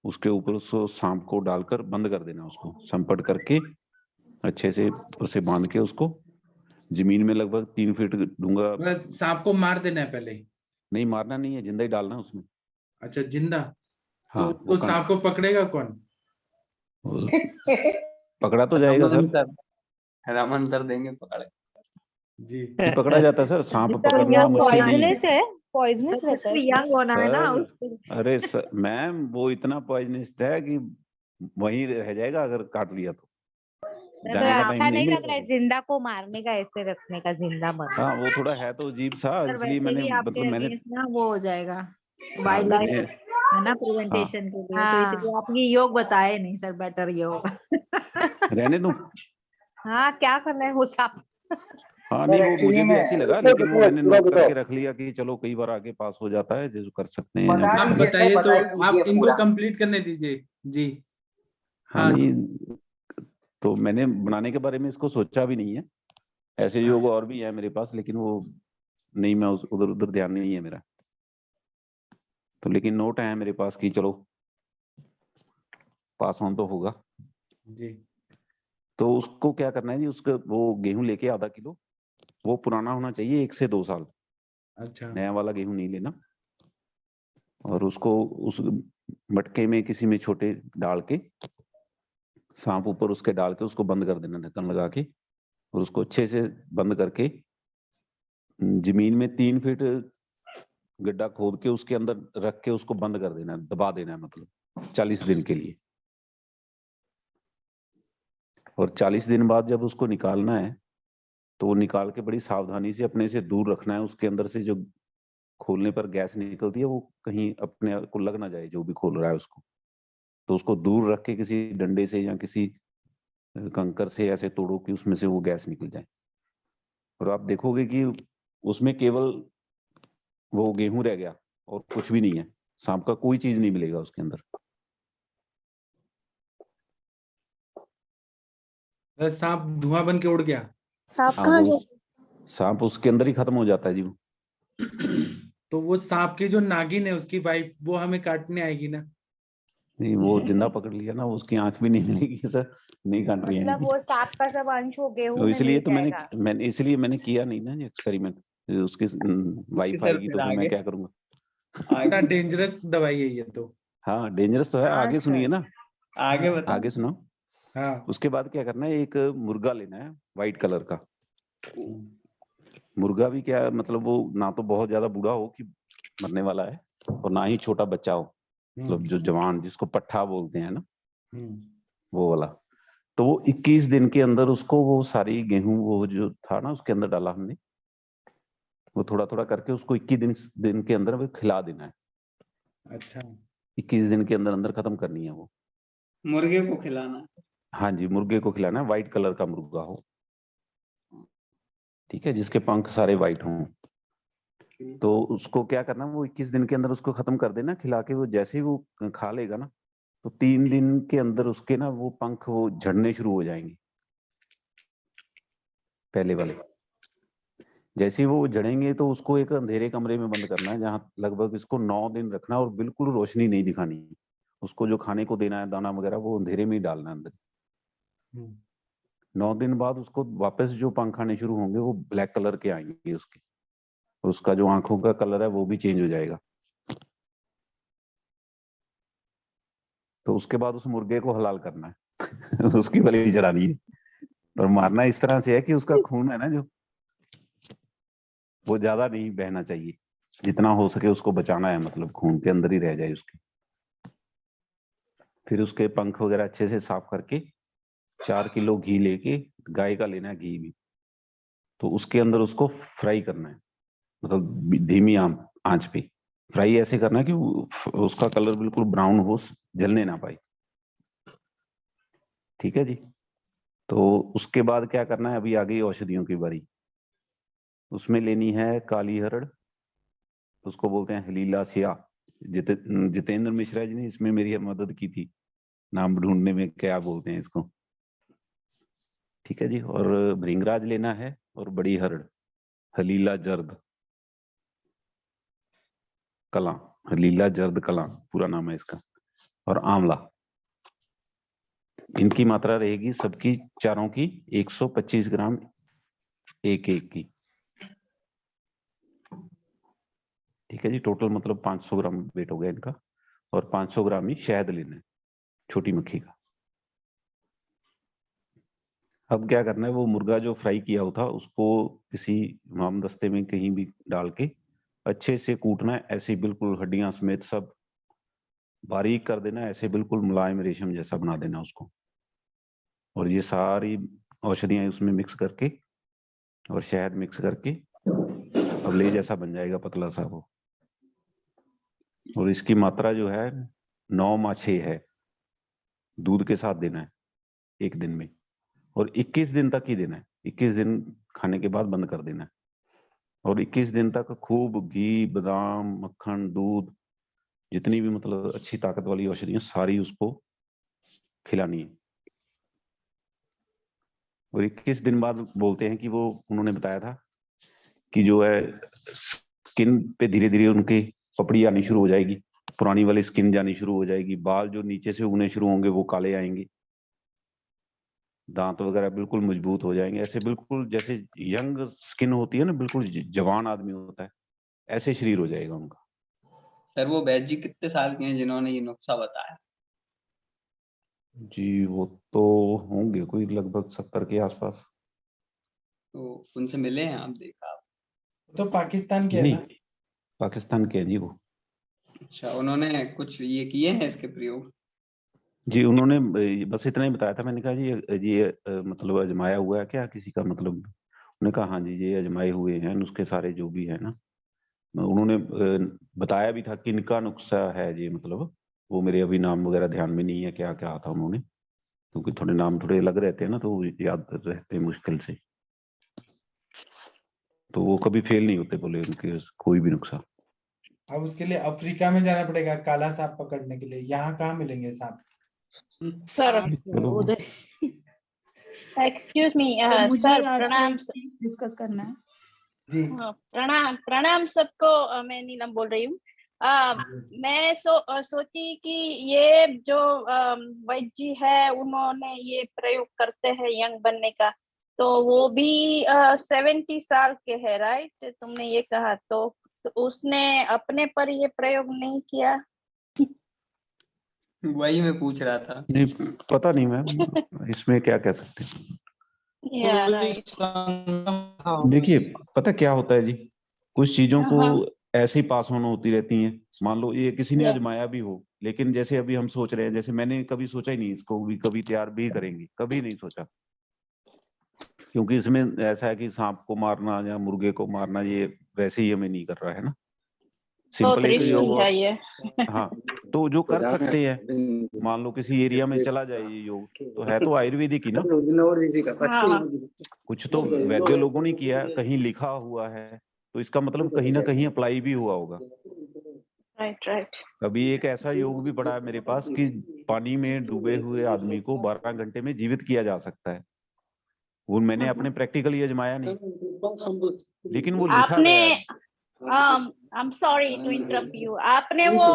उसके ऊपर उस सांप को डालकर बंद कर देना, उसको संपट करके अच्छे से उसे बांध के उसको जमीन में लगभग 3 फीट डूंगा। बस सांप को मार देना है पहले। नहीं, मारना नहीं है, जिंदा ही डालना है उसमें। अच्छा जिंदा। हाँ तो उसको सांप को पकड़ेगा कौन? पकड़ा तो जाएगा सर, रमन सर देंगे पकड़। जी पकड़ा जाता है सर, सांप सर पकड़ना यंग मुश्किल नहीं है। पॉइजनस है, पॉइजनस रहता है इसमें। यंग होना है ना सर उसको। अरे सर मैम, वो इतना पॉइजनस है कि वहीं रह जाएगा अगर काट लिया तो, सर जाने का टाइम अच्छा नहीं नहीं लग मिलेगा रहा है वो। जिंदा को मारने का, ऐसे रखने का, जिंदा मरना। हाँ वो थोड़ा है तो अजीब सा, सर इसलिए वैसे मैंने भी मतलब आपके मैंने अगेंस्ट ना वो हो जाएगा, हाँ वाइल्ड लाइफ मैंने है ना, हाँ प्रिवेंटेशन के लिए। तो हाँ इसलिए आपने योग बताए नहीं सर, बेटर योग। रहने दूं। हाँ क्या करना है वो सांप। हाँ सर नहीं, वो एक्चुअली मुझे भी में ऐसी लगा, सर लेकिन वो बताओ मैंने पूरा नोट बताओ। करके रख लिया कि चलो कई बार आगे पास हो जाता है, जो कर सकते हैं। बता आप दीजिए सर, बताइए बता ही तो, आप दीजिए इनको पूरा। कंप्लीट करने दीजिए। जी हाँ हाँ नहीं, तो मैंने बनाने के बारे में इसको सोचा भी नहीं है, ऐसे योग और भी है मेरे पास, लेकिन वो नहीं, मैं उधर उधर ध्यान नहीं है मेरा। तो लेकिन नोट है मेरे पास कि चलो पास ऑन तो होगा। जी तो उसको क्या करना है जी, उसका वो गेहूं लेके आधा किलो, वो पुराना होना चाहिए 1 से 2 साल, अच्छा नया वाला गेहूं नहीं लेना। और उसको उस मटके में किसी में छोटे डाल के, सांप ऊपर उसके डाल के उसको बंद कर देना ढक्कन लगा के, और उसको अच्छे से बंद करके जमीन में 3 फीट गड्ढा खोद के उसके अंदर रख के उसको बंद कर देना, दबा देना है, मतलब 40 दिन के लिए। और 40 दिन बाद जब उसको निकालना है, तो वो निकाल के बड़ी सावधानी से अपने से दूर रखना है। उसके अंदर से जो खोलने पर गैस निकलती है, वो कहीं अपने को लग ना जाए, जो भी खोल रहा है उसको। तो उसको दूर रख के किसी डंडे से या किसी कंकर से ऐसे तोड़ो कि उसमें से वो गैस निकल जाए। और आप देखोगे कि उसमें केवल वो गेहूं रह गया और कुछ भी नहीं है, सांप का कोई चीज नहीं मिलेगा उसके अंदर। बस सांप धुआं बन के उड़ गया। सांप हाँ, कहाँ वो गया? सांप उसके अंदर ही खत्म हो जाता है जी वो। तो वो सांप की जो नागिन है, उसकी वाइफ, वो हमें काटने आएगी ना? नहीं, वो जिंदा पकड़ लिया ना, उसकी आंख भी नहीं मिलेगी सर, नहीं काट रही मतलब है। वो सांप का सब अंश वो गेहूं तो में इसलिए मिल तो जाएगा। मैंने किया नहीं ना एक्सपेरिमेंट। उसकी वाइफ सर आएगी फिर तो फिर मैं आगे क्या करूंगा। इतना आगे डेंजरस दवाई है ये तो। हाँ डेंजरस तो है, हाँ आगे सुनिए सर। ना, आगे बताओ। आगे सुनो। हाँ उसके बाद क्या करना है, एक मुर्गा लेना है व्हाइट कलर का। मुर्गा भी क्या मतलब, वो ना तो बहुत ज्यादा बूढ़ा हो कि मरने वाला है, और ना ही छोटा बच्चा हो, मतलब जो जवान, जिसको पट्ठा बोलते हैं ना, वो वाला। तो वो 21 दिन के अंदर उसको वो सारी गेहूं, वो जो था ना उसके अंदर डाला हमने, वो थोड़ा थोड़ा करके उसको 21 दिन के अंदर वो खिला देना है। अच्छा 21 दिन के अंदर अंदर खत्म करनी है वो। मुर्गे को खिलाना। हाँ जी, मुर्गे को खिलाना है, व्हाइट कलर का मुर्गा हो, ठीक है, जिसके पंख सारे व्हाइट हों। तो उसको क्या करना, वो 21 दिन के अंदर उसको खत्म कर देना खिला के। वो जैसे ही वो खा लेगा ना, तो 3 दिन के अंदर उसके ना वो पंख वो झड़ने शुरू हो जाएंगे, पहले वाले। जैसे ही वो जड़ेंगे तो उसको एक अंधेरे कमरे में बंद करना है, जहाँ लगभग इसको 9 दिन रखना है और बिल्कुल रोशनी नहीं दिखानी है। उसको जो खाने को देना है दाना वगैरह वो अंधेरे में ही डालना है अंदर। 9 दिन बाद उसको वापस जो पंख आने शुरू होंगे वो ब्लैक कलर के आएंगे उसके, उसका जो आंखों का कलर है वो भी चेंज हो जाएगा। तो उसके बाद उस मुर्गे को हलाल करना है उसकी बलि चढ़ानी है। और मारना इस तरह से है कि उसका खून है ना जो वो ज्यादा नहीं बहना चाहिए, जितना हो सके उसको बचाना है, मतलब खून के अंदर ही रह जाए उसके। फिर उसके पंख वगैरह अच्छे से साफ करके 4 किलो घी लेके, गाय का लेना है घी भी, तो उसके अंदर उसको फ्राई करना है, मतलब धीमी आंच पे फ्राई ऐसे करना है कि उसका कलर बिल्कुल ब्राउन हो, जलने ना पाए। ठीक है जी। तो उसके बाद क्या करना है, अभी आ गई औषधियों की बारी। उसमें लेनी है काली हरड़, उसको बोलते हैं हलीला सिया। जितेंद्र मिश्रा जी ने इसमें मेरी मदद की थी, नाम ढूंढने में क्या बोलते हैं इसको। ठीक है जी। और भृंगराज लेना है और बड़ी हरड़, हलीला जर्द कला, हलीला जर्द कला पूरा नाम है इसका, और आंवला। इनकी मात्रा रहेगी सबकी चारों की 125 ग्राम एक की। ठीक है जी। टोटल मतलब 500 ग्राम वेट हो गया इनका। और 500 ग्राम ही शहद लेना है, छोटी मक्खी का। अब क्या करना है, वो मुर्गा जो फ्राई किया हुआ था उसको किसी वाम दस्ते में कहीं भी डाल के अच्छे से कूटना है, ऐसे बिल्कुल हड्डियां समेत सब बारीक कर देना है, ऐसे बिल्कुल मुलायम रेशम जैसा बना देना उसको। और ये सारी औषधियां उसमें मिक्स करके और शहद मिक्स करके अवले जैसा बन जाएगा, पतला सा वो। और इसकी मात्रा जो है 9/6 है, दूध के साथ देना है एक दिन में, और 21 दिन तक ही देना है। 21 दिन खाने के बाद बंद कर देना है। और 21 दिन तक खूब घी, बादाम, मक्खन, दूध, जितनी भी मतलब अच्छी ताकत वाली औषधियां सारी उसको खिलानी है। और 21 दिन बाद बोलते हैं कि वो उन्होंने बताया था कि जो है स्किन पे धीरे धीरे उनकी पपड़ी आनी शुरू हो जाएगी, पुरानी वाली स्किन जानी शुरू हो जाएगी, बाल जो नीचे से उगने शुरू होंगे वो काले आएंगे, दांत वगैरह बिल्कुल मजबूत हो जाएंगे, ऐसे बिल्कुल जैसे यंग स्किन होती है ना, बिल्कुल जवान आदमी होता है, ऐसे शरीर हो जाएगा उनका। सर वो वैद जी कितने साल के हैं जिन्होंने ये नुस्खा बताया? जी वो तो होंगे कोई लगभग 70 के आसपास। तो उनसे मिले हैं आप, देखा आप? तो पाकिस्तान के है नहीं, ना? पाकिस्तान के हैं जी वो। अच्छा, उन्होंने कुछ ये किए हैं इसके प्रयोग? जी उन्होंने बस इतना ही बताया था। मैंने कहा जी ये मतलब आजमाया हुआ है क्या किसी का, मतलब उन्होंने कहा हाँ जी ये आजमाए हुए हैं नुस्खे सारे जो भी है ना। उन्होंने बताया भी था कि इनका नुस्खा है जी, मतलब वो मेरे अभी नाम वगैरह ध्यान में नहीं है क्या क्या था उन्होंने, क्योंकि थोड़े नाम थोड़े अलग रहते हैं ना, तो वो याद रहते हैं मुश्किल से। तो वो कभी फेल नहीं होते बोले उनके कोई भी नुस्खा। अब उसके लिए अफ्रीका में जाना पड़ेगा काला सांप पकड़ने के लिए, यहाँ कहाँ मिलेंगे सांप? सर उधर एक्सक्यूज मी सर, प्रणाम डिस्कस करना है जी। प्रणाम प्रणाम सबको। मैं नीलम बोल रही हूँ। मैं सोची कि ये जो वैद्य जी है उन्होंने ये प्रयोग करते हैं यंग बनने का, तो वो भी 70 साल के है, राइट? तुमने ये कहा तो उसने अपने पर ये प्रयोग नहीं किया? वही मैं पूछ रहा था। नहीं पता नहीं मैम, इसमें क्या कह सकते हैं। देखिए पता क्या होता है जी, कुछ चीजों को ऐसे ही पास ऑन होती रहती हैं। मान लो ये किसी ने आजमाया भी हो, लेकिन जैसे अभी हम सोच रहे हैं, जैसे मैंने कभी सोचा ही नहीं इसको भी कभी तैयार भी करेंगे, कभी नहीं सोचा, क्योंकि इसमें ऐसा है कि सांप को मारना या मुर्गे को मारना ये वैसे ही हमें नहीं कर रहा है ना, सिंपल एक योग। हाँ तो जो कर सकते हैं, मान लो किसी एरिया में चला जाए ये योग, तो है तो आयुर्वेदिक ही ना, कुछ तो वैद्य लोगों ने किया, कहीं लिखा हुआ है, तो इसका मतलब कहीं ना कहीं अप्लाई भी हुआ होगा। राइट। अभी एक ऐसा योग भी पड़ा है मेरे पास कि पानी में डूबे हुए आदमी को 12 घंटे में जीवित किया जा सकता है। वो मैंने अपने प्रैक्टिकली आजमाया नहीं, लेकिन वो लिखा आपने गया है। I'm sorry to interrupt you. आपने वो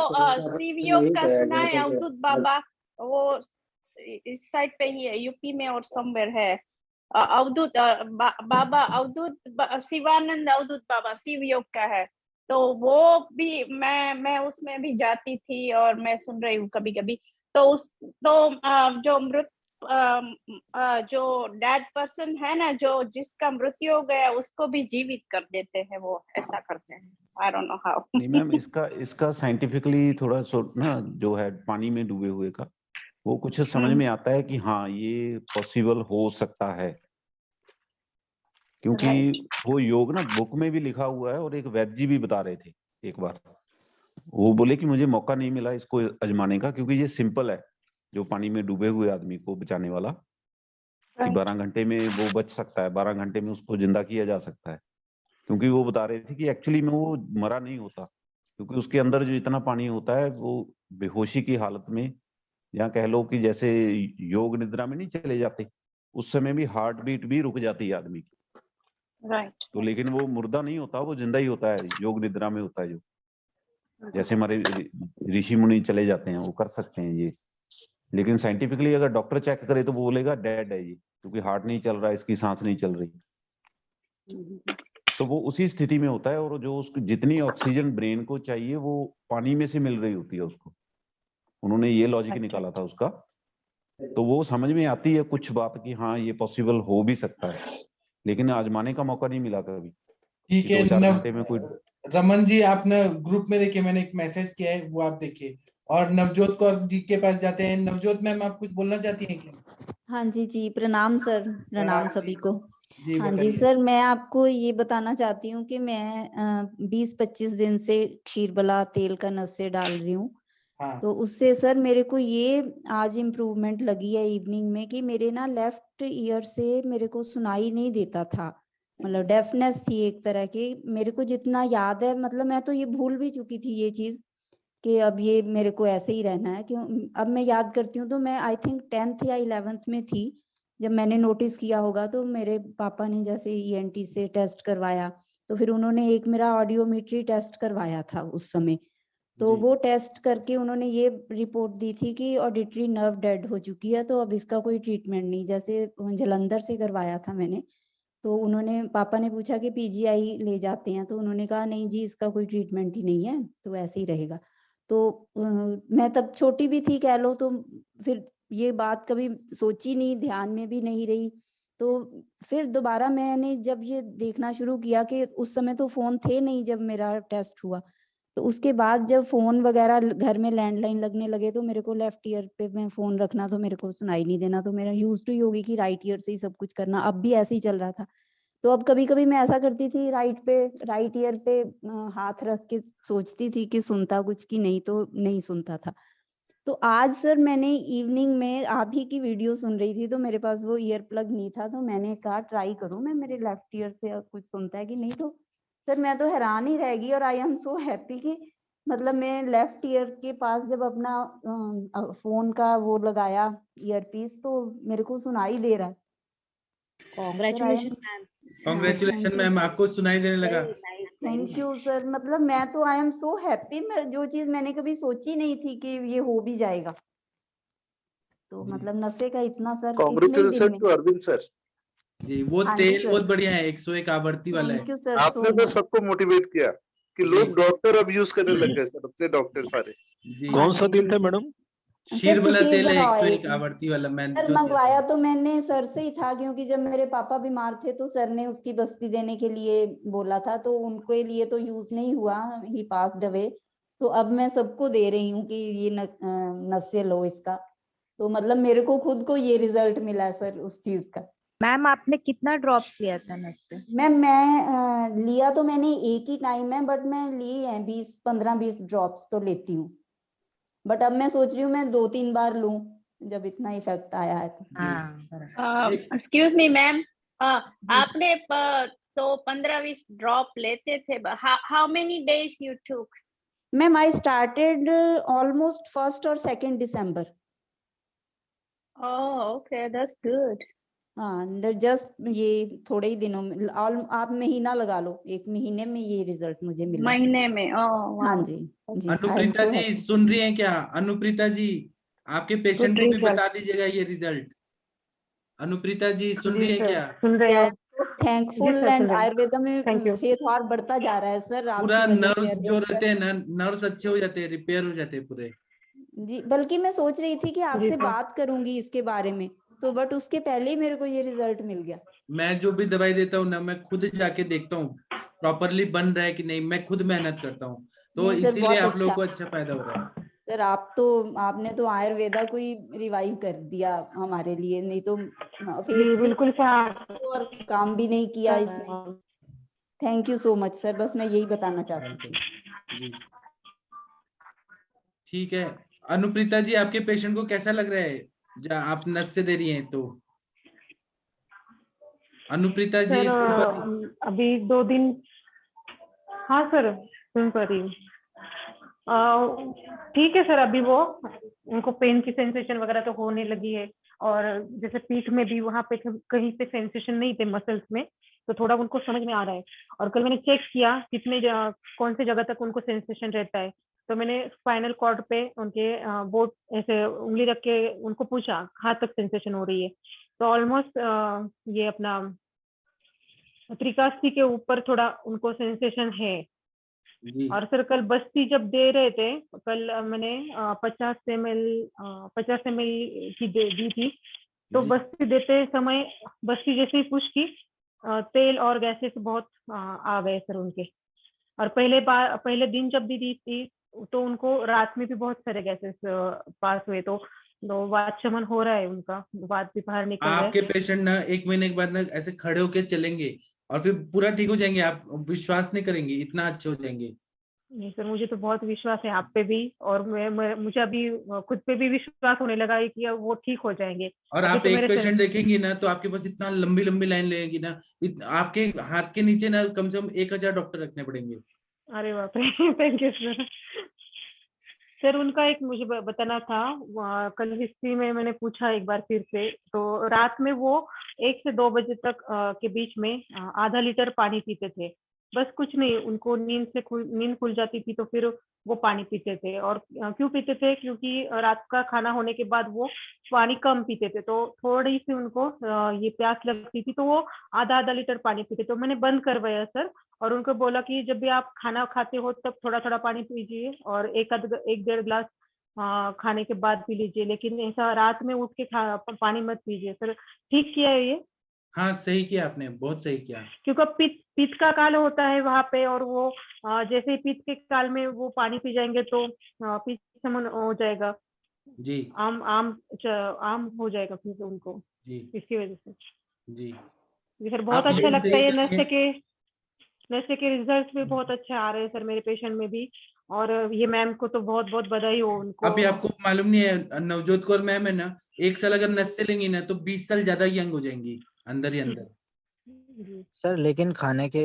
शिवयोग का सुना है? अवधूत बाबा, वो इस साइड पे ही है, यूपी में और समवेयर है। अवधूत बाबा, अवधूत शिवानंद अवधूत बाबा शिवयोग का है। तो वो भी मैं उसमें भी जाती थी और मैं सुन रही हूँ कभी कभी। तो जो मृत जो डेड पर्सन है ना, जो जिसका मृत्यु हो गया, उसको भी जीवित कर देते हैं, वो ऐसा करते हैं। I don't know how. नहीं मैम, इसका साइंटिफिकली थोड़ा ना जो है पानी में डूबे हुए का वो कुछ समझ में आता है कि हाँ ये पॉसिबल हो सकता है, क्योंकि वो योग ना बुक में भी लिखा हुआ है और एक वैद्य जी भी बता रहे थे एक बार। वो बोले कि मुझे मौका नहीं मिला इसको आजमाने का, क्योंकि ये सिंपल है जो पानी में डूबे हुए आदमी को बचाने वाला, कि 12 घंटे में वो बच सकता है, 12 घंटे में उसको जिंदा किया जा सकता है। क्योंकि वो बता रहे थे कि एक्चुअली में वो मरा नहीं होता, क्योंकि उसके अंदर जो इतना पानी होता है वो बेहोशी की हालत में, या कह लो कि जैसे योग निद्रा में नहीं चले जाते, उस समय भी हार्ट बीट भी रुक जाती है आदमी की। राइट। तो लेकिन वो मुर्दा नहीं होता, वो जिंदा ही होता है, योग निद्रा में होता है जो, जैसे हमारे ऋषि मुनि चले जाते हैं वो कर सकते हैं ये। लेकिन साइंटिफिकली अगर डॉक्टर चेक करे तो वो बोलेगा डेड है ये, क्योंकि हार्ट नहीं चल रहा है, इसकी सांस नहीं चल रही। तो वो उसी स्थिति में होता है, और जो उसको जितनी ऑक्सीजन ब्रेन को चाहिए वो पानी में से मिल रही होती है उसको। उन्होंने ये लॉजिक निकाला था उसका। तो वो समझ में आती है कुछ बात कि हाँ ये पॉसिबल हो भी सकता है, लेकिन आजमाने का मौका नहीं मिला कभी। ठीक है 2-4 घंटे में कोई। रमन जी, आपने ग्रुप में देखिए, मैंने एक मैसेज किया है, वो आप देखिए। और नवजोत कौर जी के पास जाते हैं। नवजोत मैम, आप कुछ बोलना चाहती हैं क्या? हाँ जी प्रणाम सर, प्रणाम सभी को। जी हाँ जी सर, मैं आपको ये बताना चाहती हूँ कि मैं 20-25 दिन से क्षीरबला तेल का नशे डाल रही हूँ। हाँ। तो उससे सर मेरे को ये आज इम्प्रूवमेंट लगी है इवनिंग में, कि मेरे ना लेफ्ट ईयर से मेरे को सुनाई नहीं देता था, मतलब डेफनेस थी एक तरह की। मेरे को जितना याद है, मतलब मैं तो ये भूल भी चुकी थी ये चीज कि अब ये मेरे को ऐसे ही रहना है। क्यों अब मैं याद करती हूँ तो मैं आई थिंक 10th या 11th में थी जब मैंने नोटिस किया होगा। तो मेरे पापा ने जैसे ENT से टेस्ट करवाया, तो फिर उन्होंने एक मेरा ऑडियोमेट्री टेस्ट करवाया था उस समय। तो वो टेस्ट करके उन्होंने ये रिपोर्ट दी थी कि ऑडिटरी नर्व डेड हो चुकी है, तो अब इसका कोई ट्रीटमेंट नहीं। जैसे जलंधर से करवाया था मैंने, तो उन्होंने, पापा ने पूछा कि PGI ले जाते हैं, तो उन्होंने कहा नहीं जी इसका कोई ट्रीटमेंट ही नहीं है, तो ऐसे ही रहेगा। तो मैं तब छोटी भी थी कह लो, तो फिर ये बात कभी सोची नहीं, ध्यान में भी नहीं रही। तो फिर दोबारा मैंने जब ये देखना शुरू किया कि उस समय तो फोन थे नहीं जब मेरा टेस्ट हुआ, तो उसके बाद जब फोन वगैरह घर में लैंडलाइन लगने लगे, तो मेरे को लेफ्ट ईयर पे मैं फोन रखना तो मेरे को सुनाई नहीं देना। तो मेरा यूज टू होगी कि राइट ईयर से ही सब कुछ करना, अब भी ऐसे ही चल रहा था। तो अब कभी कभी मैं ऐसा करती थी, राइट ईयर पे हाथ रख के सोचती थी कि सुनता कुछ की नहीं, तो नहीं सुनता था। तो आज सर मैंने इवनिंग में आप ही की वीडियो सुन रही थी, तो मेरे पास वो ईयर प्लग नहीं था, तो मैंने कहा ट्राई करूं मैं मेरे लेफ्ट ईयर से कुछ सुनता है कि नहीं। तो सर मैं तो हैरान ही रह गई, और आई एम सो हैप्पी कि मतलब मैं लेफ्ट ईयर के पास जब अपना फोन का वो लगाया ईयरपीस, तो मेरे को सुनाई दे रहा है। Congratulation ma'am. कांग्रेचुलेशन मैम, आपको सुनाई देने लगा। थैंक यू सर, मतलब मैं तो आई एम सो हैप्पी। मैं जो चीज मैंने कभी सोची नहीं थी कि ये हो भी जाएगा, तो मतलब नशे का इतना sir congratulation to Arvind sir ji. वो तेल बहुत बढ़िया है, 101 आवर्ती वाला है। Thank you sir. आपने तो सबको मोटिवेट किया कि लोग डॉक्टर अब यूज करने लग गए सर, अपने डॉक्टर सारे। कौन सा तेल था मैडम? क्षीरबला तेल है 101 आवर्ती वाला। मैं सर मंगवाया तो मैंने सर से ही था, क्योंकि जब मेरे पापा बीमार थे तो सर ने उसकी बस्ती देने के लिए बोला था, तो उनके लिए तो यूज नहीं हुआ, ही पास्ड अवे। तो अब मैं सबको दे रही हूँ कि ये नशे लो इसका। तो मतलब मेरे को खुद को ये रिजल्ट मिला सर उस चीज का। मैम आपने कितना ड्रॉप्स लिया था नशे? मैम मैं लिया तो मैंने एक ही टाइम है, बट मैं ली है 15-20 ड्रॉप्स तो लेती हूँ। बट अब मैं सोच रही हूँ मैं 2-3 बार लूं जब इतना इफेक्ट आया है तो। एक्सक्यूज मी मैम, आपने तो 15-20 ड्रॉप लेते थे, how many days you took? Ma'am I started almost 1st और 2nd December। Oh okay, that's good. हाँ अंदर जस्ट ये थोड़े ही दिनों में आप महीना लगा लो, 1 महीने में ये रिजल्ट मुझे मिला। महीने में? हाँ जी जी। अनुप्रीता जी सुन रही हैं क्या? अनुप्रीता जी आपके पेशेंट को भी बता दीजिएगा ये रिजल्ट। अनुप्रीता जी सुन रही हैं क्या? सुन रहे हो? थैंकफुल एंड आयुर्वेदा में फेथ और बढ़ता जा रहा है सर पूरा आपकी वजह नर्व्स से। जो रहते हैं ना, नर्व्स अच्छे हो जाते हैं, रिपेयर हो जाते हैं पूरे। जी बल्कि मैं सोच रही थी कि आपसे बात करूंगी इसके बारे में, तो बट उसके पहले ही मेरे को ये रिजल्ट मिल गया। मैं जो भी दवाई देता हूँ ना, मैं खुद जाके देखता हूँ प्रॉपरली बन रहा है कि नहीं, मैं खुद मेहनत करता हूँ, तो नहीं सर, इसीलिए बहुत आप लोगों को अच्छा। अच्छा फायदा हो रहा है। सर आपने तो आयुर्वेदा को ही रिवाइव कर दिया हमारे लिए, नहीं तो बिल्कुल और काम भी नहीं किया इसने। Thank you so much sir, बस मैं यही बताना चाहती थी। जी ठीक है। अनुप्रीता जी आपके पेशेंट को कैसा लग रहा है जब आप नस से दे रही हैं तो? अनुप्रीता जी सर अभी 2 दिन, हाँ सर सुन पा रही हूँ। ठीक है सर, अभी वो उनको पेन की सेंसेशन वगैरह तो होने लगी है, और जैसे पीठ में भी वहां पे कहीं पे सेंसेशन नहीं थे मसल्स में, तो थोड़ा उनको समझ में आ रहा है। और कल मैंने चेक किया कितने कौन से जगह तक उनको सेंसेशन रहता है, तो मैंने स्पाइनल कॉर्ड पे उनके बोट ऐसे उंगली रख के उनको पूछा कहाँ तक सेंसेशन हो रही है, तो ऑलमोस्ट ये अपना त्रिकास्थी के ऊपर थोड़ा उनको सेंसेशन है। और सर कल बस्ती जब दे रहे थे, कल मैंने 50 ml की दी थी, तो बस्ती देते समय बस्ती जैसे ही पुश की, तेल और गैसेस बहुत आ गए सर उनके। और पहले दिन जब भी दी थी तो उनको रात में भी बहुत सारे गैसेस पास हुए, तो वातशमन हो रहा है उनका, वात भी बाहर निकल रहा है। आपके पेशेंट ना 1 महीने के बाद ना ऐसे खड़े होके चलेंगे और फिर पूरा ठीक हो जाएंगे, आप विश्वास नहीं करेंगे इतना अच्छे हो जाएंगे। नहीं सर, मुझे तो बहुत विश्वास है आप पे भी, और मुझे अभी खुद पे भी विश्वास होने लगा है कि वो ठीक हो जाएंगे। और आप एक पेशेंट देखेंगे ना तो आपके पास इतना लंबी लंबी लाइन लगेगी ना, आपके हाथ के नीचे ना कम से कम 1000 डॉक्टर रखने पड़ेंगे। अरे बाप रे, थैंक यू सर। सर उनका एक मुझे बताना था, कल हिस्ट्री में मैंने पूछा एक बार फिर से, तो रात में वो 1 से 2 बजे तक के बीच में आधा लीटर पानी पीते थे, बस कुछ नहीं, उनको नींद खुल जाती थी तो फिर वो पानी पीते थे। और क्यों पीते थे? क्योंकि रात का खाना होने के बाद वो पानी कम पीते थे, तो थोड़ी सी उनको ये प्यास लगती थी, तो वो आधा लीटर पानी पीते। तो मैंने बंद करवाया सर, और उनको बोला कि जब भी आप खाना खाते हो तब थोड़ा थोड़ा पानी पीजिए, और 1-1.5 गिलास खाने के बाद पी लीजिए, लेकिन ऐसा रात में उठ के पानी मत पीजिए। सर ठीक किया है ये? हाँ सही किया आपने, बहुत सही किया। क्योंकि पित्त का काल होता है वहां पे, और वो जैसे ही पित्त के काल में वो पानी पी जाएंगे तो पित्त समन हो जाएगा जी, आम हो जाएगा फिर उनको जी, इसकी वजह से। जी सर बहुत आप अच्छा ये लगता है, सही नशे के रिजल्ट भी बहुत अच्छे आ रहे हैं सर मेरे पेशेंट में भी, और ये मैम को तो बहुत बहुत बधाई हो उनको। अभी आपको मालूम नहीं है, नवजोत कौर मैम है ना, 1 साल अगर नस से लेंगी ना तो 20 साल ज्यादा यंग हो जाएंगी अंदर ही अंदर। सर लेकिन खाने के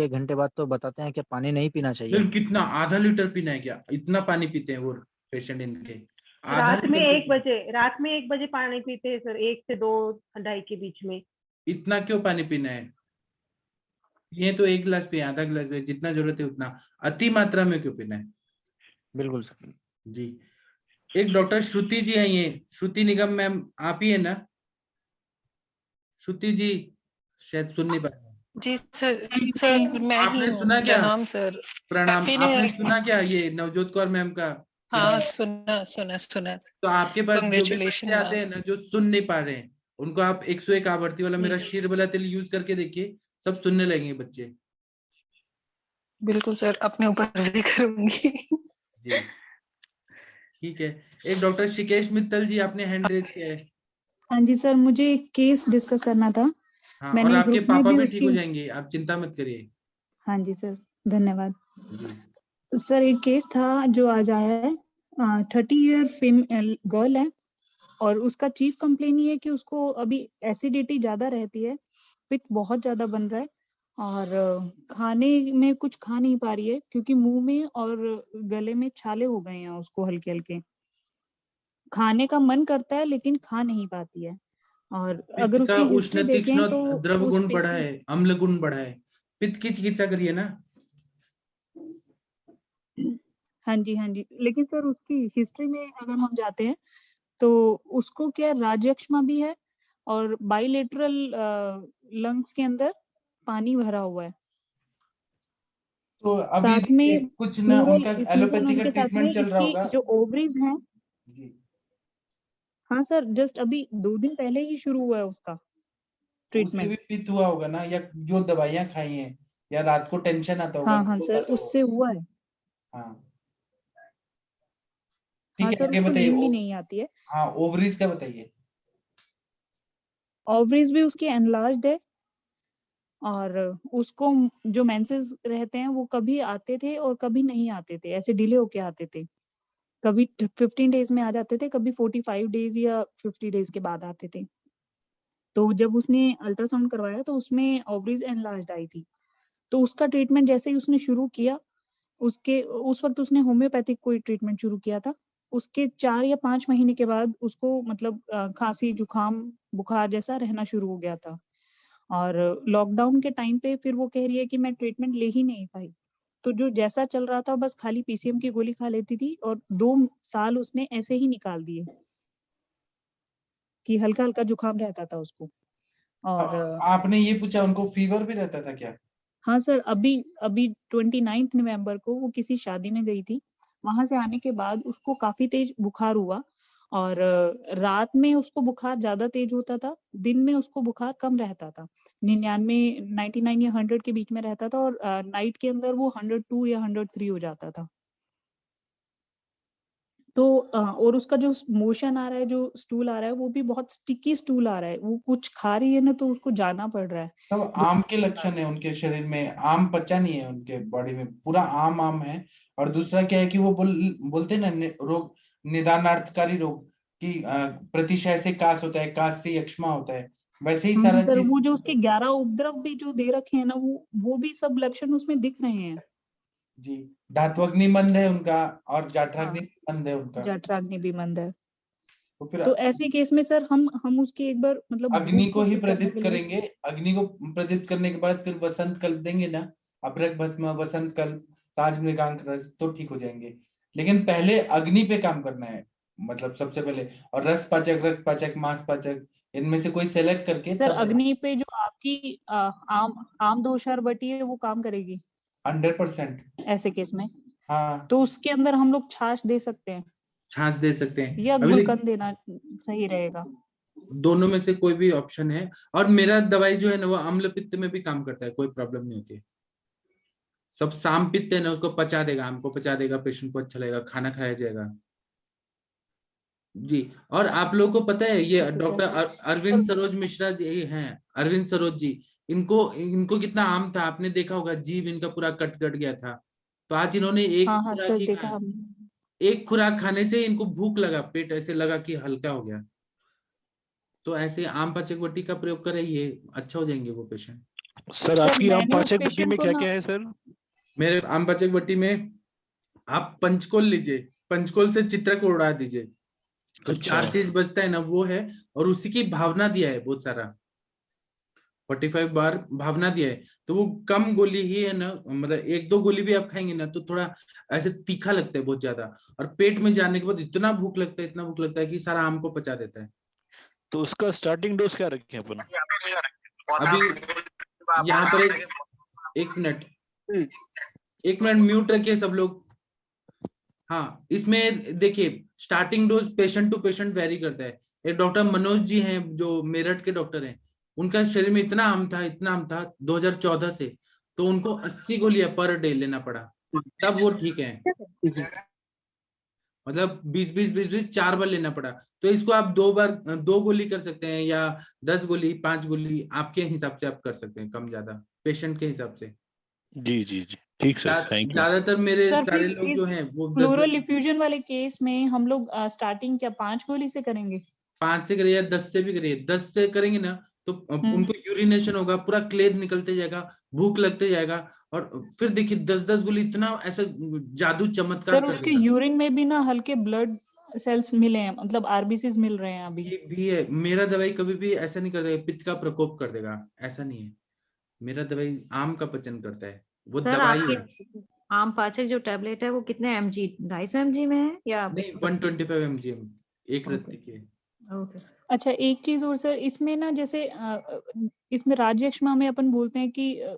1 घंटे बाद तो बताते हैं कि पानी नहीं पीना चाहिए। फिर कितना, आधा लीटर पीना है क्या? इतना पानी पीते हैं वो पेशेंट इनके? आधा रात में लीटर 1 बजे पानी पीते हैं सर, 1 से 2-2:30 के बीच में। इतना क्यों पानी पीना है? ये तो 1 गिलास पिए, आधा गिलास पिए, जितना जरूरत है उतना, अति मात्रा में क्यों पीना है? बिल्कुल सर जी। एक डॉक्टर श्रुति जी है, ये श्रुति निगम मैम आप ही है ना? श्रुति जी शायद सुन नहीं पाए। जी सर मैं ही आपने हूँ। सुना क्या? प्रणाम सर। प्रणाम। Happy New आपने Year। सुना क्या ये नवजोत कौर मैम का? हाँ सुना। तो आपके पास जो भी Congratulations, बच्चे आते हैं ना जो सुन नहीं पा रहे हैं, उनको आप 101 आवर्ती वाला मेरा Yes। शीर वाला तेल यूज करके देखिए, सब सुनने लगेंगे बच्चे। बिल्कुल सर, अपने ऊपर भी करूंगी। जी ठीक है। एक डॉक्टर शिकेश मित्तल जी, आपने हैंड रेज किया है। हाँ जी सर, मुझे एक केस डिस्कस करना था। हाँ, और मैंने आपके ग्रुप में पापा भी भी ठीक हो उसकी, जाएंगे, आप चिंता मत करिए। हाँ जी सर, धन्यवाद। जी सर एक केस था जो आज आया है, 30 ईयर फीमेल गर्ल है, और उसका चीफ कंप्लेन ये है कि उसको अभी एसिडिटी ज्यादा रहती है, पित्त बहुत ज्यादा बन रहा है, और खाने में कुछ खा नहीं पा रही है क्योंकि मुंह में और गले में छाले हो गए हैं उसको हल्के हल्के। खाने का मन करता है लेकिन खा नहीं पाती है। और पित्त अगर का उसकी उष्ण हिस्ट्री तीक्ष्ण देखें तो द्रव उस गुण बढ़ा patient- है, अम्ल गुण बढ़ा है। पित्त की चिकित्सा करिए ना। हाँ जी, हाँ जी, लेकिन सर उसकी हिस्ट्री में अगर हम जाते हैं तो उसको क्या राजयक्ष्मा भी है और बाइलेटरल लंग्स के अंदर पानी भरा हुआ है। तो अभी साथ में कुछ ना प्लूरल उनका इफ्यूजन एलोपैथी का उनके साथ में ट्रीटमेंट चल रहा इसकी होगा। जो ओवरीज हैं। जी। हाँ सर, जस्ट अभी 2 दिन पहले ही शुरू हुआ है उसका उससे ट्रीटमेंट। भी पित्त हुआ होगा ना, या जो दवाइयां खाई हैं, या रात को टेंशन आता होगा हाँ हाँ तो सर, ऐसा उससे होगा। हुआ है। हाँ ठीक हाँ है, सर, आगे उसको बताइए। नींद भी नहीं आती है। हाँ, ओवरीज का बताइए। ओवरीज भी उसकी एनलार्ज्ड है और उसको जो मेंसेस रहते हैं वो कभी आते थे और कभी नहीं आते थे, ऐसे डिले होके आते थे। कभी 15 डेज में आ जाते थे, कभी 45 डेज या 50 डेज के बाद आते थे। तो जब उसने अल्ट्रासाउंड करवाया तो उसमें ओवरीज एनलार्ज्ड आई थी। तो उसका ट्रीटमेंट जैसे ही उसने शुरू किया, उस वक्त उसने होम्योपैथिक कोई ट्रीटमेंट शुरू किया था। उसके 4 या 5 महीने के बाद उसको मतलब खांसी, जुकाम, बुखार जैसा रहना शुरू हो गया था। और लॉकडाउन के टाइम पे फिर वो कह रही है कि मैं ट्रीटमेंट ले ही नहीं पाई। तो जो जैसा चल रहा था बस खाली पीसीएम की गोली खा लेती थी और 2 साल उसने ऐसे ही निकाल दिए कि हल्का-हल्का जुकाम रहता था उसको। और आपने ये पूछा उनको फीवर भी रहता था क्या? हाँ सर, अभी 29 नवंबर को वो किसी शादी में गई थी। वहां से आने के बाद उसको काफी तेज बुखार हुआ और रात में उसको बुखार ज्यादा तेज होता था, दिन में उसको बुखार कम रहता था। 99, 99 या 100 के बीच में रहता था और नाइट के अंदर वो 102 या 103 हो जाता था। तो और उसका जो मोशन आ रहा है, जो स्टूल आ रहा है, वो भी बहुत स्टिकी स्टूल आ रहा है। वो कुछ खा रही है ना तो उसको जाना पड़ रहा है। सब आम के लक्षण है उनके शरीर में, आम पचा नहीं है उनके बॉडी में, पूरा आम आम है। और दूसरा क्या है कि वो बोलते हैं ना रोग, निदानार्थकारी रोग कि प्रतिशय से कास होता है, कास से यक्ष्मा होता है, वैसे ही सारा सर, चीज। वो जो उसके 11 उपद्रव भी जो दे रखे हैं ना, वो भी सब लक्षण उसमें दिख रहे हैं। जी, धात्वग्नि मंद है उनका और जाठराग्नि हाँ, मंद है उनका। जठराग्नि भी मंद है। तो फिर तो ऐसे केस में सर हम उसकी एक बार मतलब अग्नि भूख को ही ठीक करने प्रदीप्त के लिए करेंगे। अग्नि को प्रदीप्त करने के बाद फिर वसंत कल्प देंगे ना, अभ्रक भस्म, वसंत कल्प, राजमृगांक रस, तो ठीक हो जाएंगे। लेकिन पहले अग्नि पे काम करना है, मतलब सबसे पहले। और रस पाचक, रक्त पाचक, मांस पाचक, इनमें से कोई सेलेक्ट करके सर तब अग्नि पे जो आपकी आम दोषार बटी है वो काम करेगी 100%। ऐसे केस में। हाँ, तो उसके अंदर हम लोग छाछ दे सकते हैं छाछ दे सकते हैं। या अभी गुलकंद देना सही रहेगा। दोनों में से कोई भी ऑप्शन है। और मेरा दवाई जो है ना वो अम्ल पित्त में भी काम करता है, कोई प्रॉब्लम नहीं होती है। सब साम पित्त है ना, उसको पचा देगा, हमको पचा देगा, पेशेंट को अच्छा लगेगा, खाना खाया जाएगा। जी। और आप लोगों को पता है ये डॉक्टर अरविंद सरोज मिश्रा जी हैं, अरविंद सरोज जी, इनको इनको कितना आम था, आपने देखा होगा, जीभ इनका पूरा कट कट गया था। तो आज इन्होंने एक हाँ खुराक सर, ही देखा खाया, हमने। एक खुराक खाने से इनको भूख लगा, पेट ऐसे लगा कि हल्का हो गया। तो ऐसे आम पाचक बट्टी का प्रयोग करें, ये अच्छा हो जाएंगे वो पेशेंट। सर आपकी आम मैंने उस पाचक बट्टी पेशेंट में को क्या ना क्या है सर? मेरे आम पाचक बट्टी में आप पंचकोल लीजिए, पंचकोल से चित्रक उड़ा दीजिए, तो अच्छा। 4 चीज बचता है ना वो है। और उसी की भावना दिया है बहुत सारा, 45 बार भावना दिया है। तो वो कम गोली ही है ना, मतलब 1-2 गोली भी आप खाएंगे ना तो थोड़ा ऐसे तीखा लगता है बहुत ज्यादा, और पेट में जाने के बाद इतना भूख लगता है, इतना भूख लगता है कि सारा आम को पचा देता है। तो उसका स्टार्टिंग डोज क्या रखें अपन? अभी यहाँ पर एक मिनट म्यूट रखिए सब लोग। हाँ, इसमें देखिए starting dose patient to patient vary करता है। एक डॉक्टर मनोज जी हैं जो मेरठ के डॉक्टर हैं, उनका शरीर में इतना आम था, इतना आम था 2014 से, तो उनको 80 गोलियां पर डे लेना पड़ा, तब वो ठीक है। मतलब 20-20-20-20 4 बार लेना पड़ा। तो इसको आप 2 बार 2 गोली कर सकते हैं, या 10 गोली, 5 गोली, आपके हिसाब से आप कर सकते हैं, कम ज्यादा पेशेंट के हिसाब से। जी जी जी, ठीक सर, थैंक यू। ज्यादातर मेरे सर सारे फिर लोग इस जो हैं वो 10 प्लूरल इफ्यूजन वाले केस में हम लोग स्टार्टिंग क्या 5 गोली से करेंगे? 5 से करिए या 10 से भी करिए। 10 से करेंगे ना तो उनको यूरिनेशन होगा, पूरा क्लेद निकलते जाएगा, भूख लगते जाएगा, और फिर देखिए 10-10 गोली इतना ऐसा जादू चमत्कार सर कर उसके देगा। यूरिन में भी ना हल्के ब्लड सेल्स मिले हैं, मतलब आरबीसीज मिल रहे हैं अभी। ये भी है, मेरा दवाई कभी भी ऐसा नहीं कर देगा पित्त का प्रकोप कर देगा, ऐसा नहीं है। मेरा दवाई आम का पचन करता है, वो सर दवाई है। आपके आम पाचक जो टेबलेट है वो कितने mg, 250 mg में है या नहीं 125 mg एक रत्ती के। Okay sir. अच्छा एक चीज और सर, इसमें ना जैसे इसमें राज्यक्षमा में अपन बोलते हैं कि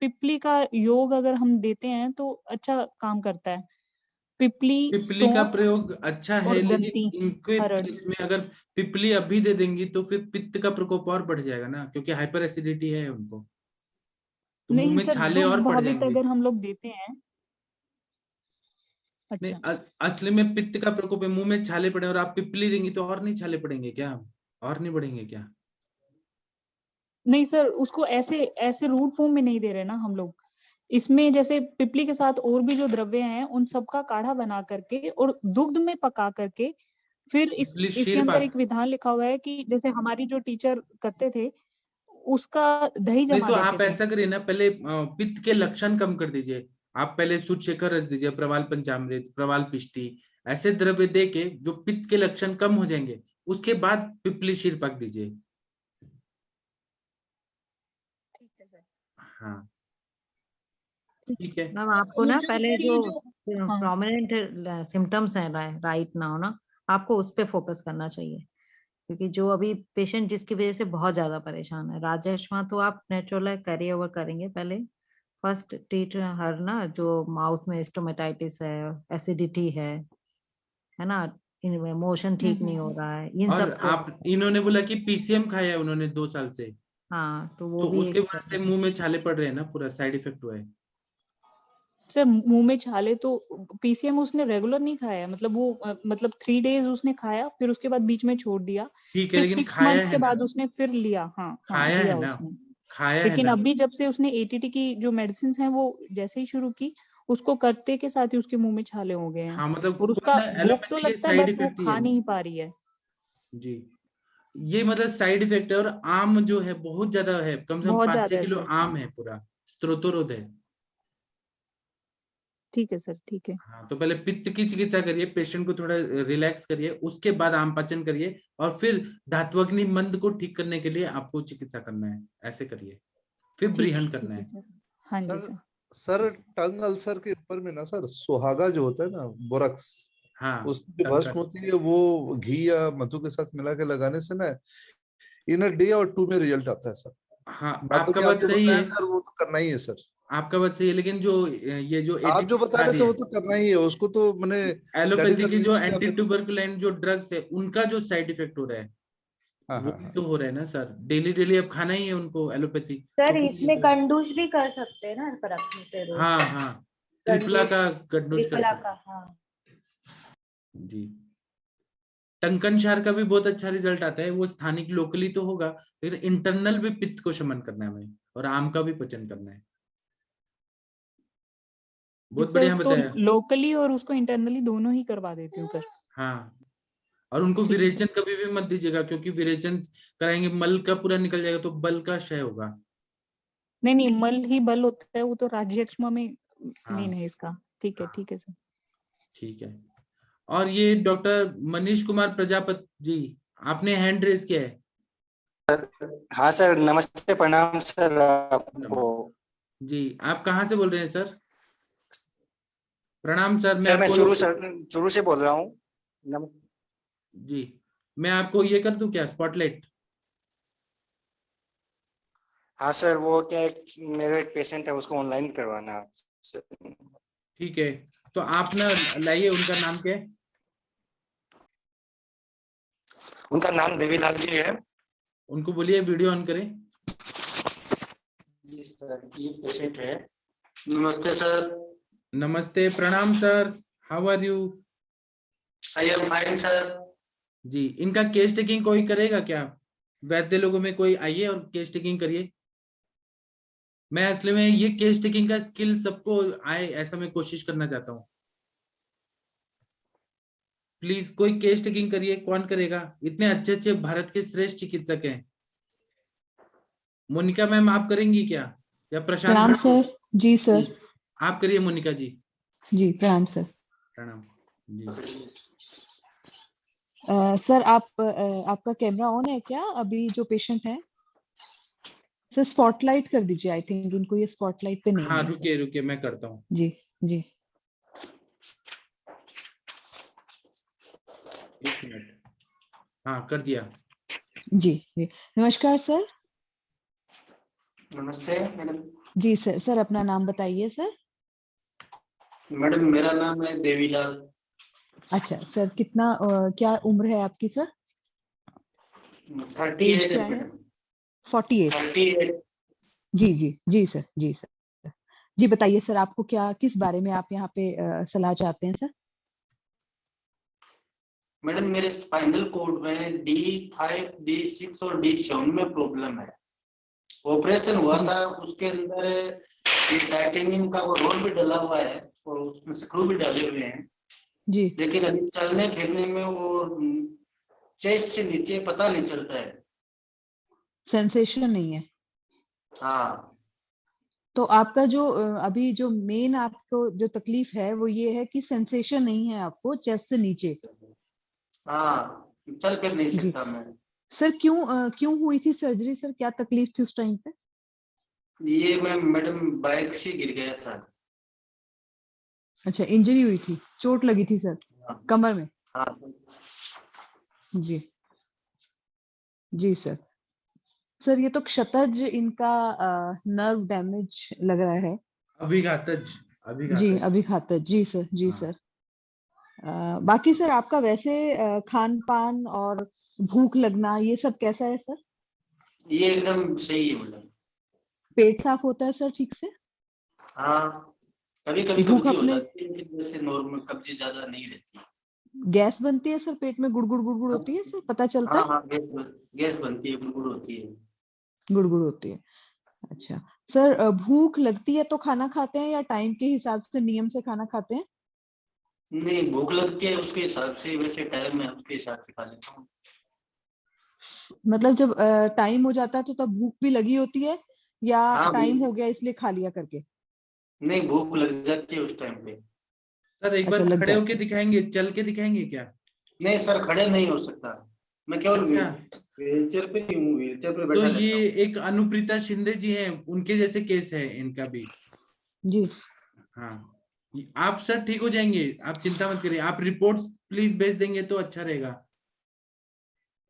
पिपली का योग अगर हम देते हैं तो अच्छा काम करता है। पिपली का प्रयोग अच्छा है, और लेकिन गंती, इनके हरड़। केस में अगर पिपली अभी दे देंगी तो फिर पित्त का प्रकोप और बढ़ जाएगा ना, क्योंकि हाइपर एसिडिटी है उनको, तो मुंह नहीं में सर, छाले दुग्ध और पड़ भावित जाएंगे। अगर हम लोग देते हैं। नहीं अच्छा असली में पित्त का प्रकोप है, मुंह में छाले पड़े और आप पिपली देंगी तो और नहीं छाले पड़ेंगे क्या, और नहीं बढ़ेंगे क्या? नहीं सर, उसको ऐसे ऐसे रूट फॉर्म में नहीं दे रहे ना हम लोग। इसमें जैसे पिपली के साथ और भी जो द्रव्य हैं उन सबका काढ़ा बना करके और दुग्ध में पका करके फिर पिपली इसके शीर अंदर पाक। एक विधान लिखा हुआ है कि जैसे हमारी जो टीचर करते थे उसका दही नहीं जमा तो देते आप थे। ऐसा करिए ना, पहले पित्त के लक्षण कम कर दीजिए। आप पहले सूर्यशेखर रस दीजिए, प्रवाल पंचामृत, प्रवाल पिष्टी, ऐसे द्रव्य दे के जो पित्त के लक्षण कम हो जाएंगे, उसके बाद पिपली शीर पाक दीजिए। हाँ ठीक है मैम आपको ना मतलब पहले सर जो ये जो हाँ प्रोमिनेंट सिम्टम्स हैं राइट नाउ ना, आपको उस पे फोकस करना चाहिए, क्योंकि जो अभी पेशेंट जिसकी वजह से बहुत ज्यादा परेशान है, राजेशमा तो आप नेचुरल कैरी ओवर करेंगे। पहले फर्स्ट ट्रीट हर ना, जो माउथ में स्टोमेटाइटिस है, एसिडिटी है ना, मोशन ठीक नहीं हो रहा है, इन और सब से। आप इन्होंने बोला कि पीसीएम खाया है उन्होंने 2 साल से, हाँ तो वो तो भी उसके एक वजह से मुंह में छाले पड़ रहे हैं ना, पूरा साइड इफेक्ट हुआ है। सर मुंह में छाले तो पीसीएम उसने रेगुलर नहीं खाया है, मतलब वो मतलब 3 डेज उसने खाया फिर उसके बाद बीच में छोड़ दिया, ठीक है, फिर लेकिन 6 खाया मंथ्स है के ना, बाद उसने फिर लिया। हाँ हाँ खाया लिया है ना, उसने। खाया है लेकिन ना। अभी जब से उसने एटीटी की जो मेडिसिन हैं वो जैसे ही शुरू की, उसको करते के साथ ही उसके मुंह में छाले हो गए हैं। हाँ मतलब और कोई उसका ना भूख तो एलोपैथी के लगता है साइड बट वो इफेक्ट ही खा है नहीं पा रही है। जी। ये मतलब साइड इफेक्ट है, और आम जो है बहुत ज्यादा है, कम से कम बहुत 5-6 ज्यादा है किलो सर। आम है, पूरा स्त्रोतोरोध है। ठीक है सर, ठीक है। हाँ तो पहले पित्त की चिकित्सा करिए, पेशेंट को थोड़ा रिलैक्स करिए, उसके बाद आम पाचन करिए, और फिर धात्वग्नि मंद को ठीक करने के लिए आपको चिकित्सा करना है, ऐसे करिए, फिर ब्रीहन करना है। सर हाँ जी सर सर। सर टंग अल्सर के ऊपर में ना सर, सुहागा जो होता है ना, बोरक्स, हाँ उसकी जो भस्म होती है वो घी या मधु के साथ मिला के लगाने से ना इन अ डे और 2 में रिजल्ट आता है सर। हाँ बाकी आपका आप बात जो सही बताएं है, सर वो तो करना ही है सर। आपका बात सही है, लेकिन जो ये जो आप जो बता रहे एटीपी थे वो तो करना ही है, उसको तो मैंने that is allopathy the key जो लीस्ट एंटी ट्यूबरकुलाइन जो ड्रग्स है उनका जो साइड इफेक्ट हो रहा है, हाँ वो हाँ भी हाँ तो हो रहा है ना सर। डेली डेली अब खाना ही है उनको एलोपैथी, सर तो फिर ये इसमें तो कंडूस भी कर सकते हैं ना, पर रखने पे रोज हाँ हाँ त्रिफला कंडूस, का गड्ढुश कर त्रिफला सकते का। हाँ जी। टंकनशार का भी बहुत अच्छा रिजल्ट आता है, वो स्थानिक लोकली तो होगा, लेकिन इंटरनल भी पित्त को शमन करना है हमें, और आम का भी पचन करना है। बहुत सर बढ़िया तो बताया। लोकली और उसको इंटरनली दोनों ही करवा देती हूँ सर। हाँ और उनको ठीक है विरेचन सर। कभी भी मत दीजिएगा, क्योंकि विरेचन कराएंगे मल का पूरा निकल जाएगा तो बल का क्षय होगा। नहीं नहीं, मल ही बल होता है, वो तो राज्यक्षमा में हाँ मेन है इसका। ठीक हाँ है सर। ठीक है। और ये डॉक्टर मनीष कुमार प्रजापति जी, आपने हैंड रेज किया है। हाँ सर, नमस्ते, प्रणाम सर आपको। जी आप कहाँ से बोल रहे हैं सर? प्रणाम सर, मैं सर मैं आपको चूरू से बोल रहा हूँ। जी मैं आपको ये कर दूं क्या, स्पॉटलाइट? हाँ सर, वो क्या है, मेरे एक पेशेंट है, उसको ऑनलाइन करवाना है सर। ठीक है, तो आप ना लाइए, उनका नाम क्या है? उनका नाम देवीलाल जी है। उनको बोलिए वीडियो ऑन करें। जी सर, ये पेशेंट है। नमस्ते सर। नमस्ते, प्रणाम sir, how are you? I am fine sir. जी इनका केस टेकिंग कोई करेगा क्या? वैद्य लोगों में कोई आइए और केस टेकिंग करिए। मैं असली में ये केस टेकिंग का स्किल सबको आए ऐसा मैं कोशिश करना चाहता हूँ। प्लीज कोई केस टेकिंग करिए। कौन करेगा? इतने अच्छे अच्छे भारत के श्रेष्ठ चिकित्सक हैं। मोनिका मैम आप करेंगी क्या, या प्रशांत प्रणाम भट्ट? सर। जी सर। आप करिए मोनिका जी। जी प्रणाम सर। प्रणाम जी। सर आपका कैमरा ऑन है क्या? अभी जो पेशेंट है सर, स्पॉटलाइट कर दीजिए। आई थिंक इनको ये स्पॉटलाइट पे नहीं हाँ है रुकिए रुकिए मैं करता हूँ। जी जी। एक मिनट। हाँ कर दिया। जी जी। नमस्कार सर। नमस्ते मैडम। जी सर, सर अपना नाम बताइए सर। मैडम मेरा नाम है देवीलाल। अच्छा सर, कितना क्या उम्र है आपकी सर? 38 एज क्या है है? मैडम। 48। 38। जी जी जी सर, जी सर। जी बताइए सर, आपको क्या, किस बारे में आप यहाँ पे सलाह चाहते हैं सर? मैडम मेरे स्पाइनल कोड में D5, D6 और D7 में प्रॉब्लम है। ऑपरेशन हुआ था, उसके अंदर ये टाइटेनियम का वो रोड भी डला हुआ है और उसमें स्क्रू भी डाले हुए हैं जी। लेकिन अभी चलने फिरने में वो चेस्ट से नीचे पता नहीं चलता है। सेंसेशन नहीं है? हाँ। तो आपका जो अभी जो मेन आपको जो तकलीफ है वो ये है कि सेंसेशन नहीं है आपको चेस्ट से नीचे? हाँ, चल फिर नहीं जी सकता मैं। सर, क्यों हुई थी सर्जरी सर? क्या तकलीफ थी उस टाइम पे? ये मैं मैडम बाइक से गिर गया था। अच्छा, इंजरी हुई थी, चोट लगी थी सर कमर में? हाँ। जी जी सर। सर ये तो क्षतज इनका नर्व डैमेज लग रहा है। अभिघातज। जी अभिघातज, जी सर, जी सर। बाकी सर आपका वैसे खान पान और भूख लगना ये सब कैसा है सर? ये एकदम सही है मैडम। पेट साफ होता है सर ठीक से? हाँ, कभी कभी भूख कब्जी हो अपने जाती है लेकिन जैसे नॉर्मल कब्जी ज्यादा नहीं रहती। गैस बनती है सर पेट में, गुड़गुड़ गुड़गुड़ होती है सर, पता चलता हाँ है? हाँ, गैस बनती है, गुड़गुड़ होती है। गुड़गुड़ होती है। अच्छा सर, भूख लगती है तो खाना खाते हैं या टाइम के हिसाब से नियम से खाना खाते हैं? नहीं, भूख लगती है उसके हिसाब से, वैसे टाइम है उसके हिसाब से खा लेता हूँ। मतलब जब टाइम हो जाता है तो तब भूख भी लगी होती है या हाँ टाइम हो गया इसलिए खा लिया करके? नहीं, भूख लग जाती है उस टाइम पे। सर एक अच्छा, बार लग खड़े होके जाती है। दिखाएंगे, चल के दिखाएंगे क्या? नहीं सर, खड़े नहीं हो सकता, मैं केवल अच्छा। व्हीलचेयर पे ही हूँ, व्हीलचेयर पे तो बैठा ये रहता हूँ। एक अनुप्रीता शिंदे जी हैं, उनके जैसे केस है इनका भी। जी। हाँ आप सर ठीक हो जाएंगे, आप चिंता मत करिए। आप रिपोर्ट्स प्लीज भेज देंगे तो अच्छा रहेगा।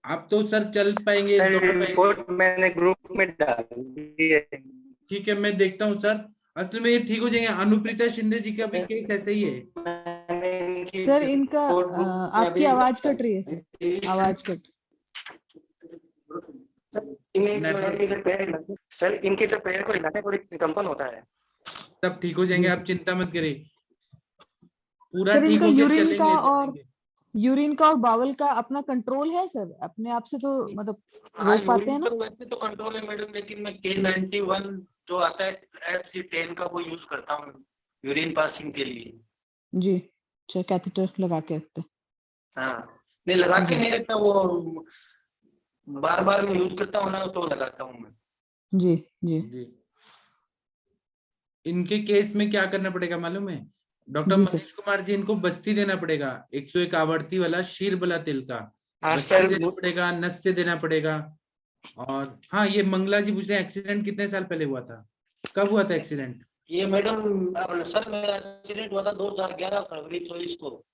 आप तो सर चल पाएंगे, सर दौड़ पाएंगे? रिपोर्ट मैंने ग्रुप में डाल दी है। ठीक है मैं देखता हूँ सर। असल में ये ठीक हो जाएंगे। अनुप्रीता शिंदे जी का भी केस ऐसे ही है। सर इनका आपकी आवाज कट रही है सर, आवाज कट। सर इनके जो पैर को हिलाते थोड़ी कंपन होता है। सब ठीक हो जाएंगे, आप चिंता मत करिए। पूरा सर ठीक इनका होके यूरिन चलेंगे का और चलेंगे। यूरिन का और बावल का अपना कंट्रोल है सर? अपने आप से तो मतलब हाँ, रोक पाते हैं यूरिन ना? तो वैसे तो कंट्रोल है मैडम, लेकिन मैं K91 जो आता है FC10 का वो यूज करता हूँ यूरिन पासिंग के लिए। जी अच्छा, कैथेटर लगा के रखते हैं? हाँ, नहीं लगा के जी नहीं रखता, वो बार बार मैं यूज करता हूँ ना तो लगाता हूँ मैं। जी जी जी इनके केस में क्या करना पड़ेगा मालूम है डॉक्टर जी सर। मनीष कुमार जी? इनको बस्ती देना पड़ेगा, 101 आवर्ती वाला शीर बला तेल का हाँ बस्ती सर। देना पड़ेगा, नस से देना पड़ेगा। और हाँ ये मंगला जी पूछ रहे हैं एक्सीडेंट कितने साल पहले हुआ था, कब हुआ था एक्सीडेंट? ये मैडम सर मेरा एक्सीडेंट हुआ था 2011 फरवरी 24 को।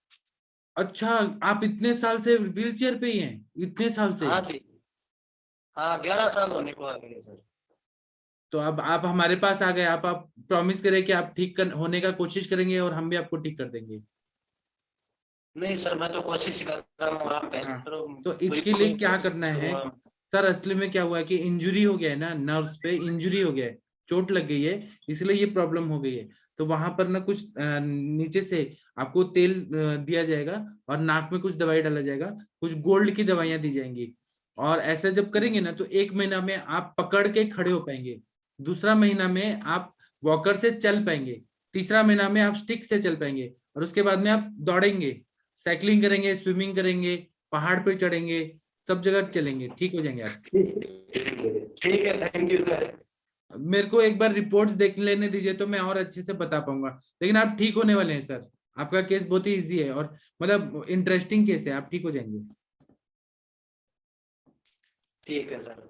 अच्छा आप इतने साल से व्हील चेयर पे ही हैं? इतने साल से? हाँ जी, हाँ 11 साल होने को आ गए सर। तो अब आप हमारे पास आ गए। आप प्रॉमिस करें कि आप ठीक होने का कोशिश करेंगे और हम भी आपको ठीक कर देंगे। नहीं सर, मैं तो कोशिश कर रहा हूँ, आप हाँ, हेल्प तो इसके लिए क्या करना है सर? असली में क्या हुआ है कि इंजुरी हो गया है ना, नर्व्स पे इंजुरी हो गया है, चोट लग गई है, इसलिए ये प्रॉब्लम हो गई है। तो वहां पर ना कुछ नीचे से आपको तेल दिया जाएगा और नाक में कुछ दवाई डाला जाएगा, कुछ गोल्ड की दवाइयां दी जाएंगी। और ऐसा जब करेंगे ना तो 1 महीना में आप पकड़ के खड़े हो पाएंगे, दूसरा महीना में आप वॉकर से चल पाएंगे, तीसरा महीना में आप स्टिक से चल पाएंगे, और उसके बाद में आप दौड़ेंगे, साइकिलिंग करेंगे, स्विमिंग करेंगे, पहाड़ पे चढ़ेंगे, सब जगह चलेंगे, ठीक हो जाएंगे आप। ठीक है, थैंक यू सर। मेरे को एक बार रिपोर्ट्स देख लेने दीजिए तो मैं और अच्छे से बता पाऊंगा, लेकिन आप ठीक होने वाले हैं सर। आपका केस बहुत ही इजी है और मतलब इंटरेस्टिंग केस है, आप ठीक हो जाएंगे। ठीक है सर।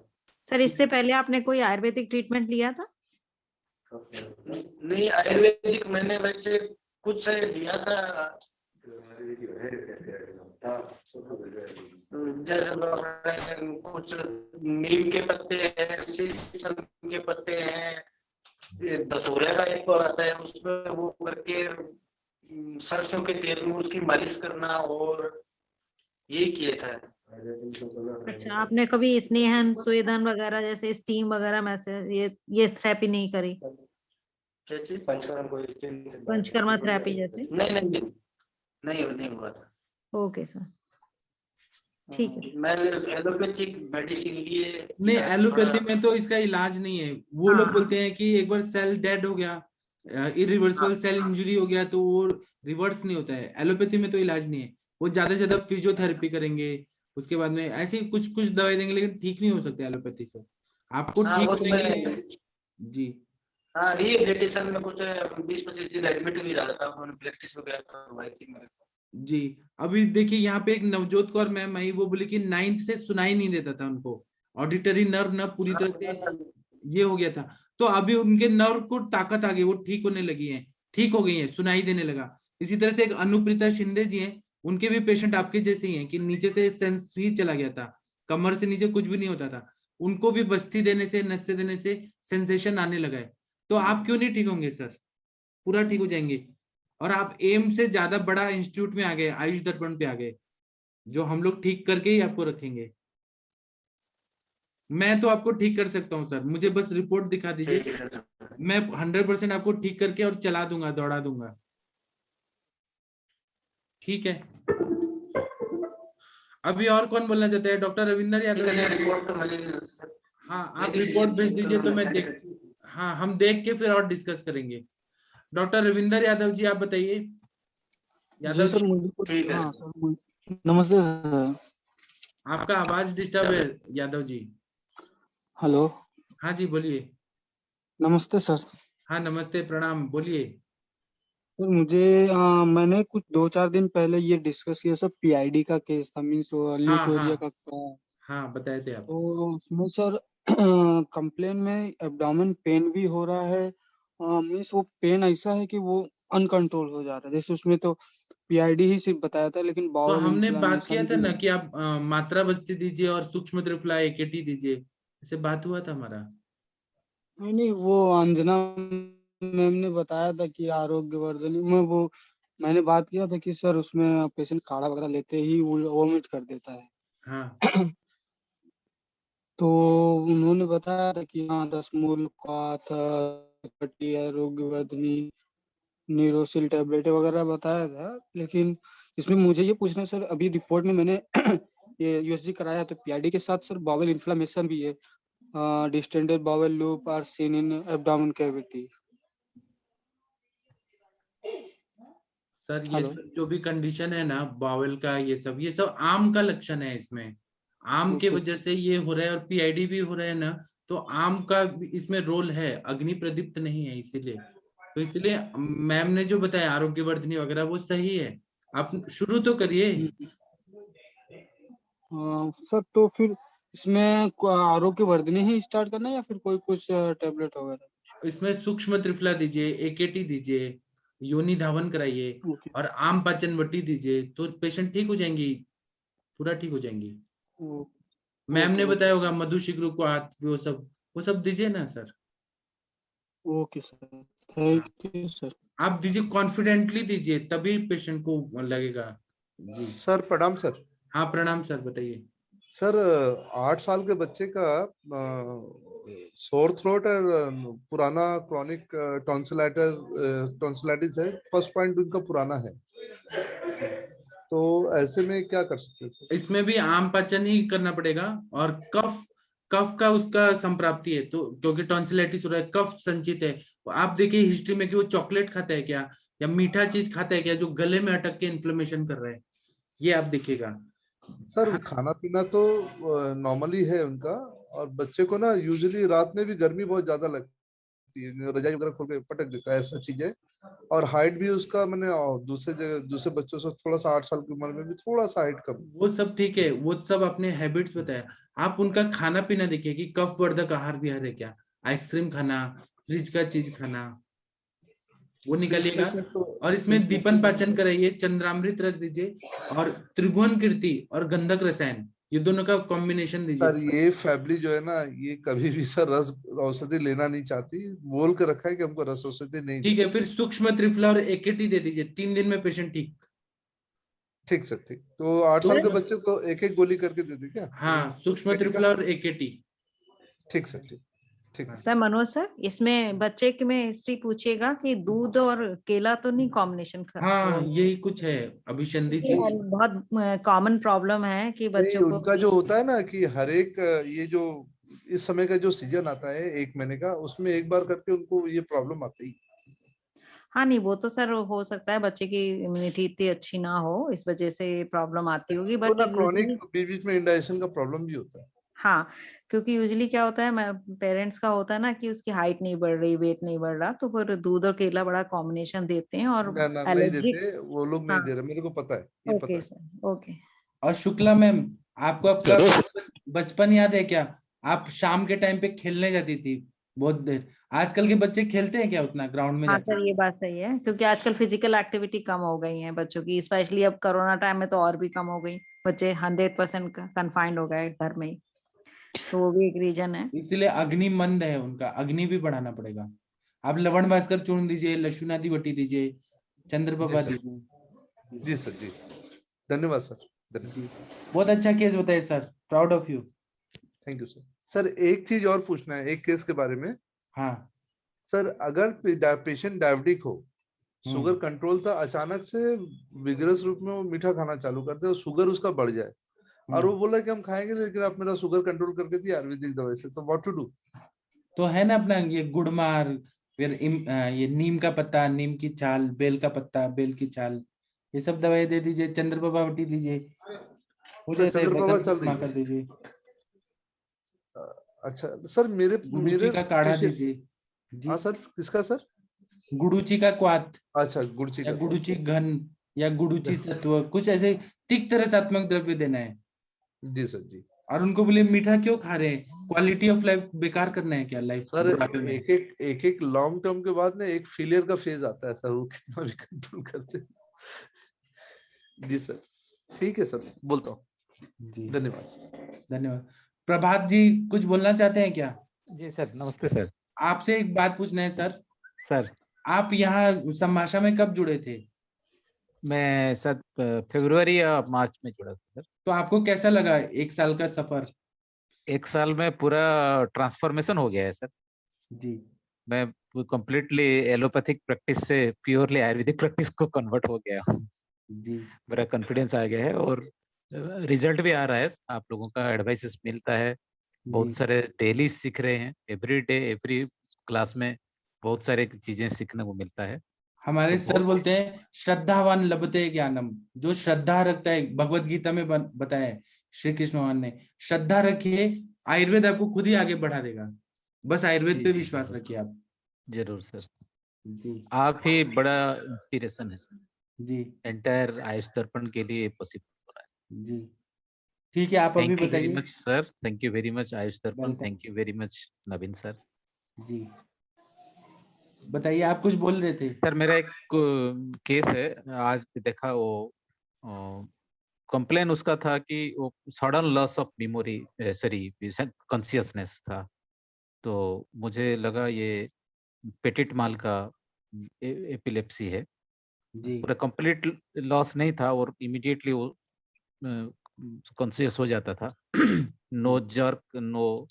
सर इससे पहले आपने कोई आयुर्वेदिक ट्रीटमेंट लिया था? नहीं, आयुर्वेदिक मैंने वैसे कुछ लिया था, जैसे कुछ नीम के पत्ते हैं, शीशम के पत्ते हैं, ये धतूरे का एक आता है, उसमें वो करके सरसों के तेल में उसकी मालिश करना, और ये किया था। अच्छा, आपने कभी स्नेहन स्वेदन वगैरह जैसे स्टीम वगैरह में से ये थेरेपी नहीं करी? कैसे? पंचकर्मा थेरेपी जैसे? नहीं हुआ था। ओके सर, ठीक है। मैं एलोपैथिक मेडिसिन लिए। नहीं, एलोपैथी में तो इसका इलाज नहीं है। वो लोग बोलते हैं कि एक बार सेल डेड हो गया, इरिवर्सिबल सेल इंजरी हो गया, तो वो रिवर्स नहीं होता है। एलोपैथी में तो इलाज नहीं है। वो ज्यादा से ज्यादा फिजियोथेरेपी करेंगे, उसके बाद में ऐसे कुछ कुछ दवाई देंगे, लेकिन ठीक नहीं हो सकते एलोपैथी से। आपको ठीक होने के लिए जी हाँ, रिहेबिलिटेशन में कुछ 20-25 दिन एडमिट भी रहा था, उन्होंने प्रैक्टिस वगैरह करवाई थी मेरे को। जी। अभी देखिए यहाँ पे एक नवजोत कौर मैम आई, वो बोली कि 9th से सुनाई नहीं देता था उनको, ऑडिटरी नर्व न पूरी तरह से ये हो गया था। तो अभी उनके नर्व को ताकत आ गई, वो ठीक होने लगी है, ठीक हो गई है, सुनाई देने लगा। इसी तरह से एक अनुप्रीता शिंदे जी हैं, उनके भी पेशेंट आपके जैसे ही हैं कि नीचे से सेंस ही चला गया था, कमर से नीचे कुछ भी नहीं होता था। उनको भी बस्ती देने से, नशे देने से सेंसेशन आने लगा है। तो आप क्यों नहीं ठीक होंगे सर? पूरा ठीक हो जाएंगे। और आप एम से ज्यादा बड़ा इंस्टीट्यूट में आ गए, आयुष दर्पण पे आ गए, जो हम लोग ठीक करके ही आपको रखेंगे। मैं तो आपको ठीक कर सकता हूँ सर, मुझे बस रिपोर्ट दिखा दीजिए, मैं 100% आपको ठीक करके और चला दूंगा, दौड़ा दूंगा। ठीक है। अभी और कौन बोलना चाहते हैं? डॉक्टर रविंदर यादव। हाँ, आप रिपोर्ट भेज दीजिए तो मैं देख, हाँ हम देख के फिर और डिस्कस करेंगे। डॉक्टर रविंदर यादव जी, आप बताइए। जी सर, मुझे कुछ हाँ सर, नमस्ते सर। आपका आवाज डिस्टर्ब है यादव जी। हेलो। हाँ जी, बोलिए। नमस्ते सर। हाँ नमस्ते, प्रणाम, बोलिए। सर मुझे मैंने कुछ 2-4 दिन पहले ये डिस्कस किया सर, पीआईडी का केस था, मीन्स ल्यूकोरिया का। हाँ बताए थे आप। तो उसमें सर कंप्लेन में एब्डोमेन पेन भी हो रहा है, मीन्स वो पेन ऐसा है कि वो अनकंट्रोल हो जा रहा है। जैसे उसमें तो पीआईडी ही सिर्फ बताया था, लेकिन तो बाउल हमने बात किया था इन्फ्लेमेशन ना कि आप मात्रा बस्ती दीजिए और सूक्ष्म त्रिफला एकेटी दीजिए, ऐसे बात हुआ था हमारा। नहीं, वो अंजना मैम ने बताया था कि आरोग्यवर्धनी में वो मैंने बात किया था कि सर उसमें पेशेंट काढ़ा वगैरह लेते ही वोमिट कर देता है। हाँ। तो उन्होंने बताया था कि हाँ 10 मूल का था, आरोग्यवर्धनी, न्यूरोसिल टेबलेट वगैरह बताया था। लेकिन इसमें मुझे ये पूछना है सर, अभी रिपोर्ट में मैंने ये यूएसजी कराया तो पीआईडी के साथ सर बाउल इन्फ्लेमेशन भी है, distended bowel loop are seen in abdomen cavity. Sir ये सब जो भी कंडीशन है ना बावल का, ये सब आम का लक्षण है। इसमें आम के वजह से ये हो रहा है, और पीआईडी भी हो रहा है ना, तो आम का इसमें रोल है, अग्नि प्रदीप्त नहीं है, इसीलिए। तो इसलिए मैम ने जो बताया आरोग्यवर्धनी वगैरह वो सही है, आप शुरू तो करिए। सर तो फिर इसमें आरोग्यवर्धनी ही स्टार्ट करना है या फिर कोई कुछ टेबलेट वगैरह? इसमें सूक्ष्म त्रिफला दीजिए, एकेटी दीजिए, योनि धावन कराइए, और आम पाचन वटी दीजिए, तो पेशेंट ठीक हो जाएंगी, पूरा ठीक हो जाएंगी। मैम ने बताया होगा मधुशिग्रू को हाथ, वो सब दीजिए ना sir. Okay sir, thank you sir. आप दीजिए, कॉन्फिडेंटली दीजिए, तभी पेशेंट को लगेगा। जी सर प्रणाम सर। हाँ प्रणाम सर, बताइए। सर 8 साल के बच्चे का सोर थ्रोट और पुराना क्रॉनिक टॉन्सिलाइटिस है, फर्स्ट पॉइंट उनका पुराना है, तो ऐसे में क्या कर सकते हैं? इसमें भी आम पाचन ही करना पड़ेगा, और कफ का उसका संप्राप्ति है, तो क्योंकि टॉन्सिलाइटिस हो रहा है, कफ संचित है। आप देखिए हिस्ट्री में कि वो चॉकलेट खाता है क्या, या मीठा चीज खाता है क्या, जो गले में अटक के इन्फ्लेमेशन कर रहा है, ये आप देखिएगा। सर खाना पीना तो नॉर्मली है उनका, और बच्चे को ना यूजुअली रात में भी गर्मी बहुत ज्यादा लगती होती है, रजाई वगैरह खोल के पटक देता है, ऐसा चीज है। और हाइट भी उसका मैंने दूसरे बच्चों से थोड़ा सा 8 साल की उम्र में भी थोड़ा सा हाइट कम। वो सब ठीक है, वो सब अपने हैबिट्स बताया। आप उनका खाना पीना देखिए कि कफ वर्धक आहार विहार है क्या, आइसक्रीम खाना, फ्रिज का चीज खाना, वो निकालिएगा। और इसमें दीपन पाचन कराइए, चंद्रामृत रस दीजिए, और त्रिभुवन कीर्ति और गंधक रसायन, ये दोनों का कॉम्बिनेशन दीजिए। सर ये फैमिली जो है ना, ये कभी भी सर रस औषधि लेना नहीं चाहती, बोल के रखा है कि हमको रस औषधि नहीं। ठीक है, फिर सूक्ष्म त्रिफला और एकेटी दे दीजिए, 3 दिन में पेशेंट ठीक। ठीक सर, ठीक। तो 8 साल के बच्चे को एक एक गोली करके दे दी क्या? हाँ, सूक्ष्म त्रिफला और एकेटी। ठीक सर, ठीक ठीक। सर मनोज सर, इसमें बच्चे के में हिस्ट्री पूछिएगा कि दूध और केला तो नहीं कॉम्बिनेशन हाँ, यही कुछ है अभिसंधि चीज। बहुत कॉमन प्रॉब्लम है कि बच्चों को उनका जो होता है ना कि हर एक ये जो इस समय का जो सीजन आता है 1 महीने का, उसमें एक बार करके उनको ये प्रॉब्लम आती है। हाँ नहीं, वो तो सर हो सकता है बच्चे की इम्यूनिटी इतनी अच्छी ना हो, इस वजह से प्रॉब्लम आती होगी, बट क्रोनिक बीच में इंडाइजेशन का प्रॉब्लम भी होता है। हाँ, क्योंकि यूजुअली क्या होता है, पेरेंट्स का होता है ना कि उसकी हाइट नहीं बढ़ रही, वेट नहीं बढ़ रहा, तो फिर दूध और केला बड़ा कॉम्बिनेशन देते हैं। और नहीं देते वो लोग, नहीं दे रहे, मेरे को पता है, ये पता है सर। ओके। और शुक्ला मैम, आपको आपका बचपन याद है क्या? आप शाम के टाइम पे खेलने जाती थी बहुत देर। आजकल के बच्चे खेलते हैं क्या उतना ग्राउंड में? हाँ सर, ये बात सही है, क्योंकि आजकल फिजिकल एक्टिविटी कम हो गई है बच्चों की, स्पेशली अब कोरोना टाइम में तो और भी कम हो गई, बच्चे 100% कन्फाइंड हो गए घर में, तो वो भी एक रीजन है। इसलिए अग्नि मंद है उनका, अग्नि भी बढ़ाना पड़ेगा। आप लवण भास्कर चूर्ण दीजिए, लशुनादि वटी दीजिए, चंद्रप्रभा दीजिए। जी सर, जी धन्यवाद सर। बहुत अच्छा केस बताया sir, proud of you. Thank you sir. Sir एक चीज और पूछना है एक केस के बारे में। हाँ सर, अगर पेशेंट डायबिटिक हो, शुगर कंट्रोल था, अचानक से विगरस रूप में वो मीठा खाना चालू करते हैं, शुगर उसका बढ़ जाए, और वो बोला कि हम खाएंगे लेकिन आप मेरा शुगर कंट्रोल करके दिए आयुर्वेदिक दवाई से, तो व्हाट टू डू? तो है ना अपना ये गुड़मार, फिर ये नीम का पत्ता, नीम की छाल, बेल का पत्ता, बेल की छाल, ये सब दवाई दे दीजिए, चंद्रप्रभा वटी दीजिए, कर दीजिए। अच्छा सर, मेरे का काढ़ा दीजिए। हाँ सर, किसका सर? गुड़ूची का क्वाथ। अच्छा, गुड़ची का, गुड़ूची घन या गुड़ूची सत्व, कुछ ऐसे तिक्त रसात्मक द्रव्य देना है। जी सर, जी। और उनको बोले मीठा क्यों खा रहे हैं, क्वालिटी ऑफ लाइफ बेकार करना है क्या लाइफ? सर एक लॉन्ग टर्म के बाद ना एक फेलियर का फेज आता है सर, वो कितना भी कंट्रोल करते हैं। जी सर, ठीक है सर, बोलता हूँ जी। धन्यवाद। प्रभात जी कुछ बोलना चाहते हैं क्या? जी सर, नमस्ते सर। आपसे एक बात पूछना है सर। सर, आप यहाँ संभाषा में कब जुड़े थे? मैं सर फरवरी या मार्च में जुड़ा था सर। तो आपको कैसा लगा 1 साल का सफर? 1 साल में पूरा ट्रांसफॉर्मेशन हो गया है सर जी। मैं कंप्लीटली एलोपैथिक प्रैक्टिस से प्योरली आयुर्वेदिक प्रैक्टिस को कन्वर्ट हो गया हूँ जी। मेरा कॉन्फिडेंस आ गया है और रिजल्ट भी आ रहा है, आप लोगों का एडवाइस मिलता है, बहुत सारे डेली सीख रहे हैं, एवरी डे एवरी क्लास में बहुत सारे चीजें सीखने को मिलता है। हमारे सर बोलते हैं श्रद्धावान लभते ज्ञानम, जो श्रद्धा रखता है, भगवत गीता में बताया है श्री कृष्ण भगवान ने, श्रद्धा रखिए, आयुर्वेद आपको खुद ही आगे बढ़ा देगा, बस आयुर्वेद पे विश्वास रखिए आप। जरूर सर, आप ही बड़ा इंस्पिरेशन है सर जी, एंटायर आयुष दर्पण के लिए पॉसिबल हो रहा है जी। ठीक है, आप अभी बताइए। Thank you very much sir, thank you very much Ayush Darpan, thank you very much Naveen sir ji. बताइए, आप कुछ बोल रहे थे सर। मेरा एक केस है, आज देखा वो कंप्लेन उसका था कि वो sudden loss of memory, sorry consciousness था, तो मुझे लगा ये पेटिट माल का एपिलेप्सी है जी। पूरा कंप्लीट लॉस नहीं था और इमीडिएटली वो कॉन्शियस हो जाता था नो जर्क, नो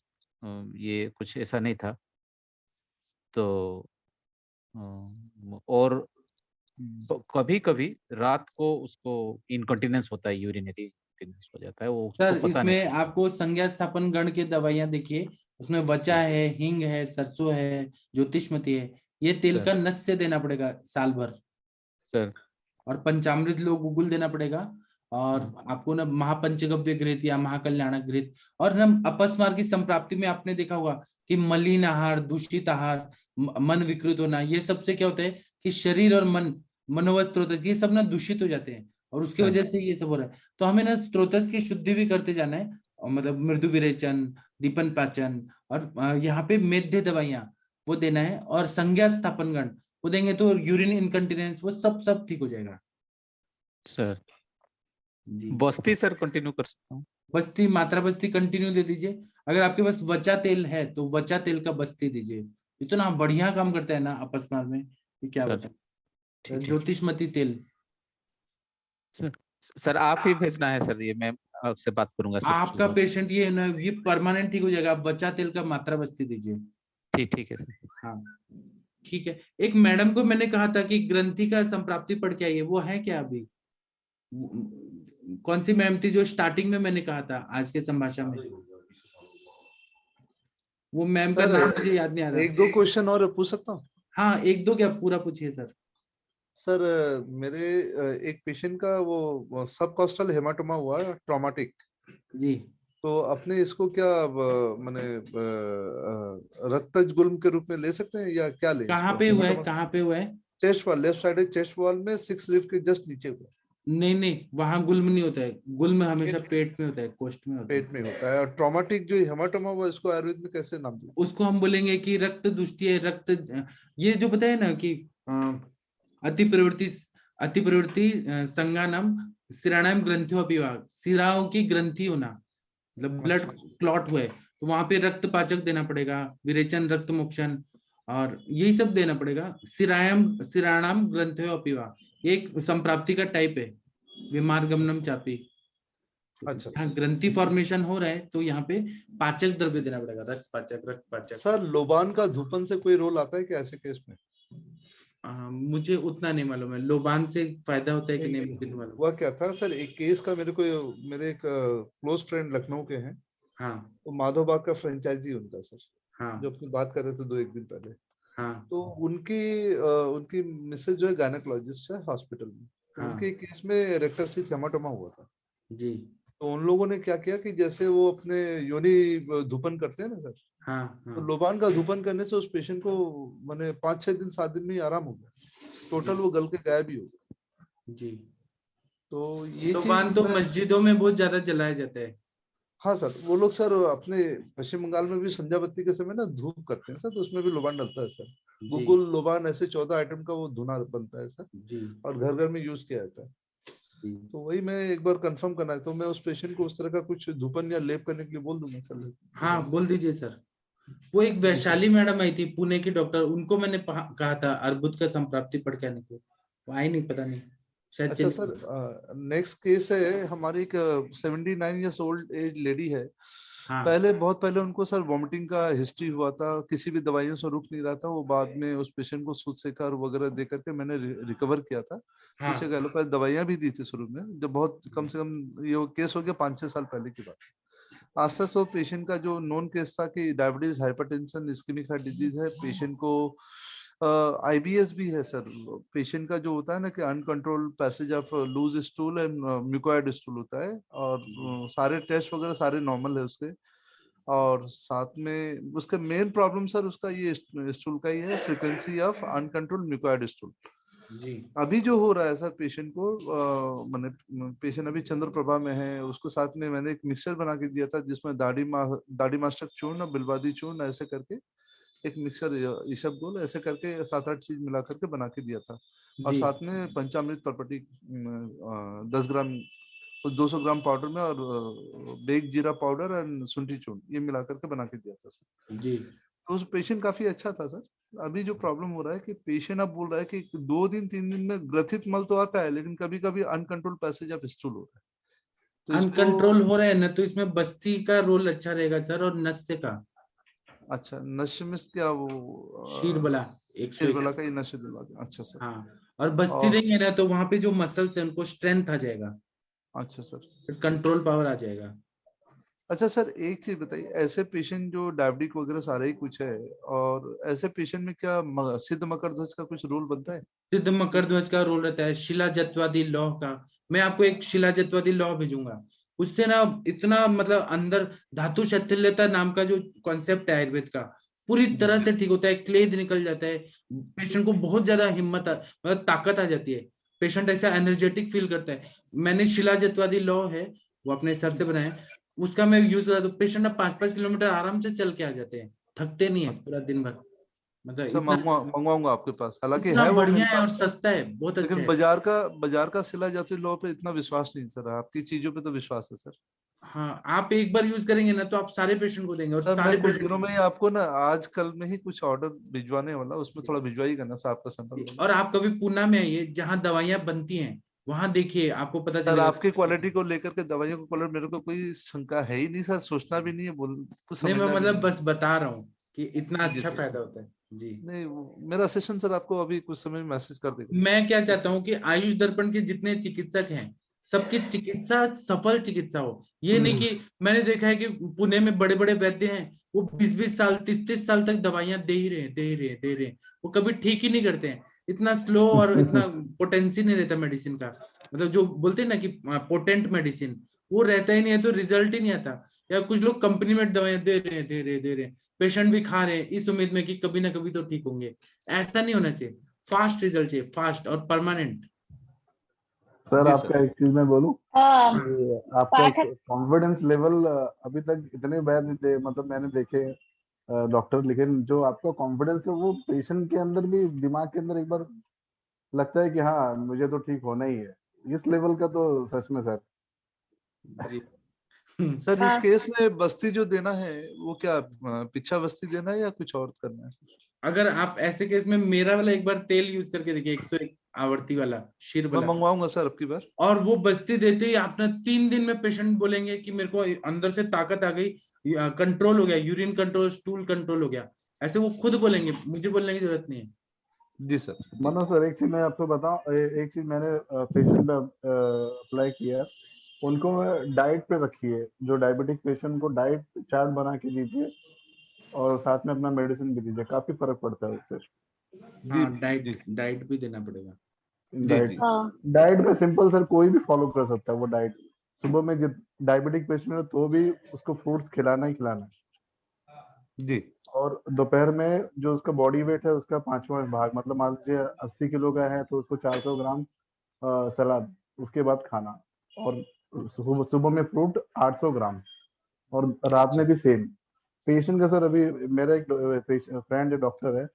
ये कुछ ऐसा नहीं था, तो और कभी कभी रात को उसको इनकॉन्टिनेंस होता है, यूरिनरी इनकॉन्टिनेंस हो जाता है, वो सर पता इसमें नहीं। आपको संज्ञा स्थापन गण के दवाइयां देखिए, उसमें वचा है, हिंग है, सरसों है, ज्योतिषमती है, ये तेल का नस से देना पड़ेगा साल भर सर, और पंचामृत लोग गुगुल देना पड़ेगा, और आपको ना महापंचगव्य घृत या महाकल्याणक घृत, और ना अपस्मार की संप्राप्ति में आपने देखा होगा कि मलिन आहार, दूषित आहार, मन विकृत होना, ये सबसे क्या होता है कि शरीर और मन, मनोवस्त्रोतस, ये सब ना दूषित हो जाते हैं और उसकी वजह से ये सब हो रहा है। तो हमें ना स्त्रोतस की शुद्धि भी करते जाना है, और मतलब मृदु विरेचन, दीपन पाचन, और यहाँ पे मेध्य दवाइयां वो देना है, और संज्ञा स्थापन गण वो देंगे तो यूरिन इनकंटिनेंस वो सब ठीक हो जाएगा सर। जी। बस्ती सर कंटिन्यू कर सकता हूँ? बस्ती, मात्रा बस्ती कंटिन्यू दे दीजिए। अगर आपके पास वचा तेल है तो वचा तेल का बस्ती दीजिए, इतना बढ़िया काम करता है ना अपस्मार में, ये क्या बताएं। ज्योतिषमती तेल सर आप ही भेजना है सर, ये मैं आपसे बात करूंगा सर। आपका पेशेंट ये है ना, ये परमानेंट ठीक हो जाएगा। आप वचा तेल का मात्रा बस्ती दीजिए। ठीक है सर। हाँ ठीक है। एक मैडम को मैंने कहा था कि ग्रंथि का संप्राप्ति पढ़ के आइए, वो है क्या अभी? कौन सी मैम थी जो स्टार्टिंग में मैंने कहा था आज के संभाषण में? वो मैम का नाम मुझे याद नहीं आ रहा। एक दो क्वेश्चन और पूछ सकता हूँ? हाँ एक दो क्या, पूरा पूछिए सर। सर मेरे एक पेशेंट का वो सब कॉस्टल हेमाटोमा हुआ, ट्रॉमाटिक जी। तो अपने इसको क्या माने रक्तज गुल्म के रूप में ले सकते हैं या क्या लें? कहाँ पे हुआ है, कहाँ पे हुआ है? Chest wall, left side chest wall में 6 रिब के जस्ट नीचे हुआ। नहीं, वहां गुल्म नहीं होता है। गुल्म हमेशा पेट में होता है, कोष्ठ में होता है। पेट में होता है। और ट्रॉमाटिक जो हेमाटोमा हुआ, इसको आयुर्वेद में कैसे नाम दें? उसको हम बोलेंगे कि रक्त दुष्टि है, रक्त, ये जो बताया ना कि अति प्रवृत्ति संगानम सिराणाम ग्रंथियों विभाग, सिराओं की ग्रंथि होना, मतलब ब्लड क्लॉट हुए तो वहां पे रक्त पाचक देना पड़ेगा, विरेचन, रक्त मोक्षण और यही सब देना पड़ेगा। सिराणाम ग्रंथियों विभाग एक संप्राप्ति का टाइप है, विमार्गमनम चापी। अच्छा। हाँ, ग्रंथि फॉर्मेशन हो रहा है तो यहाँ पे पाचक द्रव्य देना पड़ेगा, रस पाचक, रक्त पाचक। सर लोबान का धूपन से कोई रोल आता है क्या ऐसे केस में? मुझे उतना नहीं मालूम है, लोबान से फायदा होता है कि नहीं मुझे नहीं मालूम। हुआ क्या था सर, एक केस का मेरे एक क्लोज फ्रेंड लखनऊ के हैं। हाँ। तो माधव बाग का फ्रेंचाइजी उनका सर। हाँ। जो अपनी बात कर रहे थे 2-1 दिन पहले। हाँ। तो उनकी मिसेज जो है गायनेकोलॉजिस्ट है हॉस्पिटल में। हाँ। उनके केस में रेक्टस हेमाटोमा हुआ था जी। तो उन लोगों ने क्या किया कि जैसे वो अपने योनि धूपन करते हैं ना सर। हाँ। तो लोबान का धूपन करने से उस पेशेंट को माने 5-6 दिन 7 दिन में ही आराम हो गया, टोटल वो गल के गायब ही हो गया। जी। तो ये लोबान तो मस्जिदों में बहुत ज्यादा जलाया जाता है। हाँ सर, वो लोग सर अपने पश्चिम बंगाल में भी संध्या बत्ती के समय ना धूप करते हैं सर, तो उसमें भी लोबान डलता है सर। गुगुल, लोबान, ऐसे 14 आइटम का वो धुना बनता है सर जी। और घर घर में यूज किया जाता है। तो वही मैं एक बार कंफर्म करना है, तो मैं उस पेशेंट को उस तरह का कुछ धूपन या लेप करने के लिए बोल दूंगा सर। हाँ बोल दीजिए सर। वो एक वैशाली मैडम आई थी, पुणे की डॉक्टर, उनको मैंने कहा था अर्बुद का संप्राप्ति पढ़ के आने को, वो आई नहीं, पता नहीं शायद। अच्छा सर, नेक्स्ट केस है हमारी एक 79 इयर्स ओल्ड एज लेडी है। हाँ। बहुत पहले उनको सर वॉमिटिंग का हिस्ट्री हुआ था, किसी भी दवाइयों से रुक नहीं रहा था। वो बाद में उस पेशेंट को सूत सेकर वगैरह दे करके मैंने रिकवर किया था। हाँ। कुछ एलोपैथ दवाइयां भी दी थी शुरू में, जो बहुत कम से कम ये केस हो गया 5-6 साल पहले की बात। आस्ते आस्ते पेशेंट का जो नॉन केस था कि diabetes, hypertension, ischemic heart disease है, पेशेंट को आईबीएस भी है सर। पेशेंट का जो होता है ना कि uncontrol passage of loose stool and mucoid stool होता है, और सारे टेस्ट वगैरह सारे नॉर्मल है उसके। और साथ में उसका मेन प्रॉब्लम सर उसका ये स्टूल का ही है, frequency of uncontrol mucoid stool. जी। अभी जो हो रहा है सर पेशेंट को, मैंने पेशेंट अभी चंद्र प्रभा में है, उसको साथ में मैंने एक मिक्सचर बना के दिया था जिसमें दाढ़ी मास्टक चूर्ण और बिलवादी चूर्ण ऐसे करके एक मिक्सर, ईशब गोल ऐसे करके 7-8 चीज मिला करके बना के दिया था। और साथ में पंचामृत पर्पटी 10 ग्राम 200 ग्राम पाउडर में, और बेक जीरा पाउडर एंड शुंठी चूर्ण ये मिला करके बना के दिया था सर जी। तो उस पेशेंट काफी अच्छा था सर। अभी जो प्रॉब्लम हो रहा है कि पेशेंट अब बोल रहा है कि 2 दिन 3 दिन में ग्रथित मल तो आता है, लेकिन कभी कभी अनकंट्रोल पैसेज ऑफ स्टूल हो रहा है। तो अनकंट्रोल हो रहा है ना, तो इसमें बस्ती का रोल अच्छा रहेगा सर, और नस्य का। अच्छा, नस्य में क्या वो शीरबला, शीरबला का ही नस्य दिलवा दें। अच्छा सर। हाँ, और बस्ती देंगे ना तो वहां पे जो मसल्स है उनको स्ट्रेंथ आ जाएगा। अच्छा सर। कंट्रोल पावर आ जाएगा। अच्छा सर, एक चीज बताइए, ऐसे पेशेंट जो डायबिटिक वगैरह सारा ही कुछ है, और ऐसे पेशेंट में क्या सिद्ध मकर ध्वज का कुछ रोल बनता है? सिद्ध मकर ध्वज का रोल रहता है, शिला जत्वादि लौह का। मैं आपको एक शिला जत्वादि लौह भेजूंगा, उससे ना इतना मतलब अंदर धातु शैथिल्यता नाम का जो कॉन्सेप्ट है आयुर्वेद का, पूरी तरह से ठीक होता है, क्लेद निकल जाता है, पेशेंट को बहुत ज्यादा हिम्मत मतलब ताकत आ जाती है, पेशेंट ऐसा एनर्जेटिक फील करता है। मैंने शिला जतवादी लॉ है वो अपने सर से बनाया, उसका मैं यूज करा तो पेशेंट 5-5 किलोमीटर आराम से चल के आ जाते हैं, थकते नहीं है पूरा दिन भर। मतलब सर इतना मंगवाऊंगा आपके पास, हालांकि इतना है वो बढ़िया मेरे है और पास, सस्ता है, बहुत अच्छा लेकिन है। बाजार का शिला जतवादी लॉ पे इतना विश्वास नहीं सर, आपकी चीजों पे तो विश्वास है सर। हाँ, आप एक बार यूज करेंगे ना तो आप सारे पेशेंट को देंगे और सर मैं सारे कुछ पेशेंट दिनों में ही आपको ना, आज कल में ही कुछ ऑर्डर भिजवाने वाला, उसमें थोड़ा भिजवाइएगा ना सर आपका सैंपल। और आप कभी पूना में आइए जहाँ दवाइयाँ बनती हैं, वहां देखिए, आपको पता सर चलेगा। आपकी क्वालिटी को लेकर के, दवाइयों की क्वालिटी, मेरे को कोई शंका है ही नहीं सर, सोचना भी नहीं है, कुछ नहीं, मैं समझना भी मतलब नहीं बस बता रहा हूँ कि इतना जी अच्छा सर। फायदा होता है जी। नहीं मेरा सेशन सर आपको अभी कुछ समय में मैसेज कर देगा। मैं क्या चाहता हूँ कि आयुष दर्पण के जितने चिकित्सक हैं सबकी चिकित्सा सफल चिकित्सा हो। ये नहीं कि मैंने देखा है कि पुणे में बड़े बड़े वैद्य हैं, वो 20-20 साल 30-30 साल तक दवाइयां दे ही रहे, वो कभी ठीक ही नहीं करते हैं। इतना स्लो और इतना पोटेंसी नहीं रहता मेडिसिन का, मतलब जो बोलते हैं ना कि पोटेंट मेडिसिन, वो रहता ही नहीं है तो रिजल्ट ही नहीं आता। या कुछ लोग कंपनी में दवाइयां दे रहे, पेशेंट भी खा रहे हैं इस उम्मीद में कि कभी ना कभी तो ठीक होंगे। ऐसा नहीं होना चाहिए, फास्ट रिजल्ट चाहिए, फास्ट और परमानेंट। सर आपका एक चीज मैं बोलूं, आपका पाठक कॉन्फिडेंस लेवल अभी तक इतने बैड थे, मतलब मैंने देखे डॉक्टर, लेकिन जो आपका कॉन्फिडेंस है वो पेशेंट के अंदर भी, दिमाग के अंदर एक बार लगता है कि हाँ मुझे तो ठीक होना ही है, इस लेवल का तो सच में सर जी। सर इस केस में बस्ती जो देना है वो क्या पिछा बस्ती देना है या कुछ और करना है? अगर आप ऐसे केस में मेरा वाला एक बार तेल यूज करके देखिए, 101 आवर्ती वाला शीर मैं वाला, मंगवाऊंगा सर अब की बार। और वो बस्ती देते ही आपने 3 दिन में पेशेंट बोलेंगे कि मेरे को अंदर से ताकत आ गई, कंट्रोल हो गया, यूरिन कंट्रोल, स्टूल कंट्रोल हो गया, ऐसे वो खुद बोलेंगे, मुझे बोलने की जरूरत नहीं है। जी सर। मनोज सर एक चीज मैं आपको बताऊं, एक चीज मैंने पेशेंट पे अप्लाई किया, उनको डाइट पे रखिए, जो डायबिटिक पेशेंट को डाइट चार्ट बना के दीजिए और साथ में अपना मेडिसिन भी दीजिए, काफी फर्क पड़ता है उससे। हाँ, डाइट भी देना पड़ेगा। डाइट में सिंपल सर कोई भी फॉलो कर सकता है वो डाइट। सुबह में जब डायबिटिक पेशेंट है तो भी उसको फ्रूट्स खिलाना ही खिलाना है जी, और दोपहर में जो उसका बॉडी वेट है उसका 5वां भाग, मतलब मान लीजिए 80 किलो का है तो उसको 400 ग्राम सलाद उसके बाद खाना, और सुबह में फ्रूट 800 ग्राम, और रात में भी सेम। पेशेंट का सर अभी मेरा एक फ्रेंड है, डॉक्टर है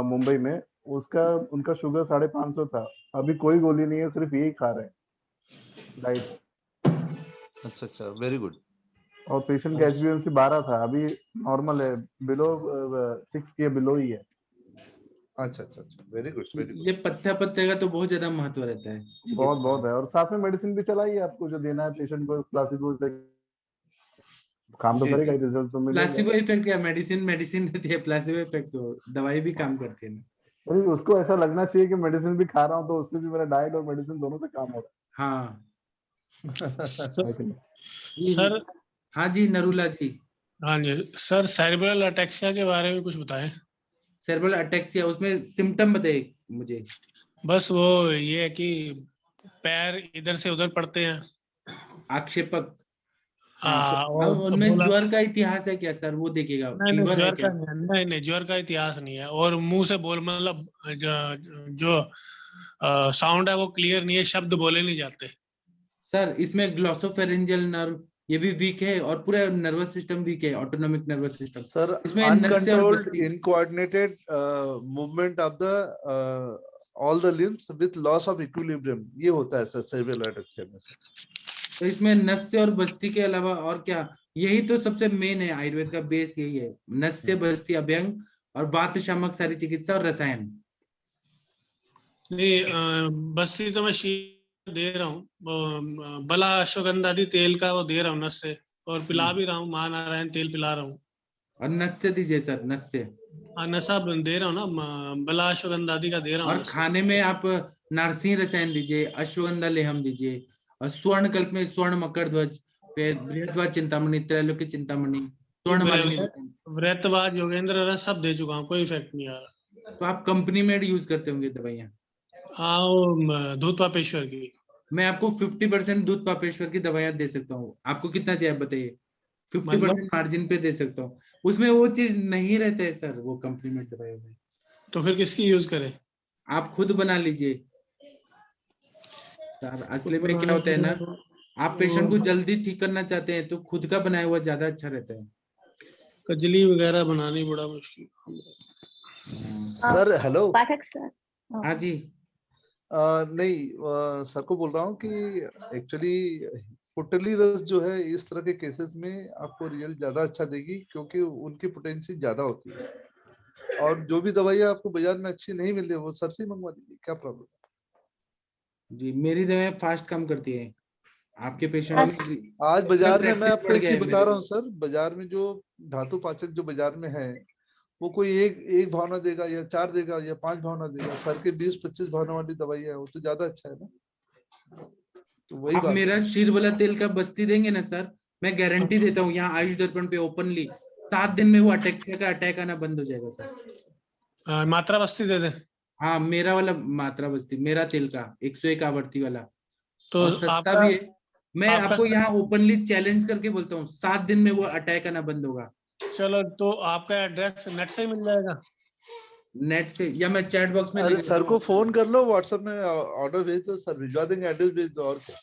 मुंबई में, उनका शुगर 550 था, अभी कोई गोली नहीं है, सिर्फ यही खा रहे हैं डाइट। अच्छा, वेरी गुड। और पेशेंट का HbA1c 12 था, अभी नॉर्मल है, बिलो 6 के बिलो ही है। अच्छा, वेरी गुड। ये पत्ते का तो बहुत ज्यादा महत्व रहता है, बहुत है, और साथ में मेडिसिन भी चलाइए, आपको जो देना है पेशेंट को, प्लासिबो काम तो करेगा, रिजल्ट तो मिलेगा। प्लासिबो इफेक्ट क्या, मेडिसिन रहती है, प्लासिबो इफेक्ट तो दवाई भी काम करती है ना। अरे उसको ऐसा लगना चाहिए कि मेडिसिन भी खा रहा हूँ तो उससे भी मेरा डाइट और मेडिसिन दोनों से काम हो रहा है। हाँ सर। हाँ जी नरूला जी। हाँ जी सर, सेरेब्रल अटैक्सिया के बारे में कुछ बताएं। सेरेब्रल अटैक्सिया, उसमें सिम्टम बताइए मुझे। बस वो ये है कि पैर इधर से उधर पड़ते हैं, आक्षेपक। और उनमें ज्वर का इतिहास है क्या सर, वो देखिएगा। नहीं, ज्वर का इतिहास नहीं है, और मुंह से बोल, मतलब जो साउंड है वो क्लियर नहीं है, शब्द बोले नहीं जाते। सर इसमें ग्लॉसोफेरेंजियल नर्व ये भी वीक है, और पूरा नर्वस सिस्टम वीक है, ऑटोनॉमिक नर्वस सिस्टम। सर इसमें uncontrolled incoordinated movement of the all the limbs with loss of equilibrium, ये होता है सर सेरेब्रल अटैक्सिया में। तो इसमें नस्य और बस्ती के अलावा और क्या, यही तो सबसे मेन है, आयुर्वेद का बेस यही है, नस्य बस्ती अभ्यंग और वात शामक सारी चिकित्सा और रसायन। नहीं, बस्ती तो मैं दे रहा हूँ, बला अश्वगंधादि तेल का वो दे रहा हूँ नस्य, और पिला भी रहा हूँ, महानारायण तेल पिला रहा हूँ। और नस्य दीजिए सर, नस्य नशा दे रहा हूँ ना, बला अश्वगंधादि का दे रहा हूँ। और खाने में आप नारसिंह रसायन दीजिए, अश्वगंधा लेहम दीजिए, और स्वर्ण कल्प में स्वर्ण मकर ध्वज, फिर बृहद्वाज चिंतामणि, त्रैलोक्य चिंतामणि, स्वर्ण व्रतवाज, योगेंद्र रस सब दे चुका हूँ, कोई इफेक्ट नहीं आ रहा। तो आप कंपनी में यूज करते होंगे दवाइयाँ? हाँ, वो धूत पापेश्वर की। मैं आपको 50% दूध पापेश्वर की दवाइयां दे सकता हूँ, आपको कितना चाहिए बताइए? 50% मार्जिन पे दे सकता हूँ, उसमें वो चीज नहीं रहता है सर, वो कम्प्लीमेंट दवाइयों में। तो फिर किसकी यूज करें? आप खुद बना लीजिए सर। असली में क्या होता है ना, आप पेशेंट को जल्दी ठीक करना चाहते हैं तो खुद का बनाया हुआ ज्यादा अच्छा रहता है। कजली वगैरह बनानी बड़ा मुश्किल। Sir hello. पाठक सर। हाँ जी। नहीं सर को बोल रहा हूँ कि एक्चुअली पोटली रस जो है इस तरह के केसेस में आपको रिजल्ट ज्यादा अच्छा देगी, क्योंकि उनकी पोटेंसी ज्यादा होती है। और जो भी दवाइयाँ आपको बाजार में अच्छी नहीं मिल रही वो सर से ही मंगवा दीजिए, क्या प्रॉब्लम? जी मेरी दवाएं फास्ट काम करती है आपके पेशेंट में। आज बाजार में मैं practice आपको बढ़ एक गया चीज है बता मेरे रहा हूँ सर, बाजार में जो धातु पाचक जो बाजार में है वो कोई एक भावना देगा या 4 देगा या 5 भावना देगा। सर के 20-25 भावना वाली दवाई है, वो तो ज्यादा अच्छा है ना। तो वही आप बात मेरा है। शीर वाला तेल का बस्ती देंगे ना सर, मैं गारंटी देता हूँ यहाँ आयुष दर्पण पे ओपनली 7 दिन में वो अटैक आना बंद हो जाएगा सर। मात्रा बस्ती दे दे। हाँ मेरा वाला मात्रा बस्ती, मेरा तेल का 101 आवर्ती वाला, तो और सस्ता आपका भी है। मैं आपका आपको यहाँ ओपनली चैलेंज करके बोलता हूँ 7 दिन में वो अटैक आना बंद होगा। चलो तो आपका एड्रेस नेट से ही मिल जाएगा? नेट से या मैं चैट बॉक्स में अरे लिख सर को फोन कर लो, व्हाट्सएप में ऑर्डर भेज दो, सर भिजवा देंगे, एड्रेस भेज दो। और क्या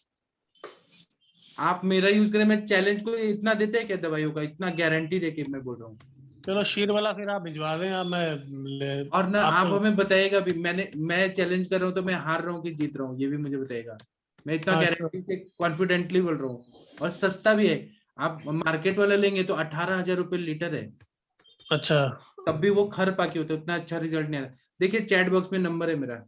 आप मेरा यूज करें, मैं चैलेंज को इतना देते हैं क्या दवाइयों का, इतना गारंटी देके मैं बोल रहा हूँ। चलो शीर वाला फिर आप भिजवा दें, अब मैं और ना आप हमें बताइएगा भी मैं चैलेंज कर रहा हूँ तो मैं हार रहा हूँ कि जीत रहा हूँ, ये भी मुझे बताइएगा। मैं इतना गारंटी से कॉन्फिडेंटली बोल रहा हूँ, और सस्ता भी है। आप मार्केट वाला लेंगे तो 18,000 रुपए लीटर है। अच्छा। तब भी वो खर पाकी होता है, उतना अच्छा रिजल्ट नहीं आता। देखिए चैट बॉक्स में नंबर है मेरा।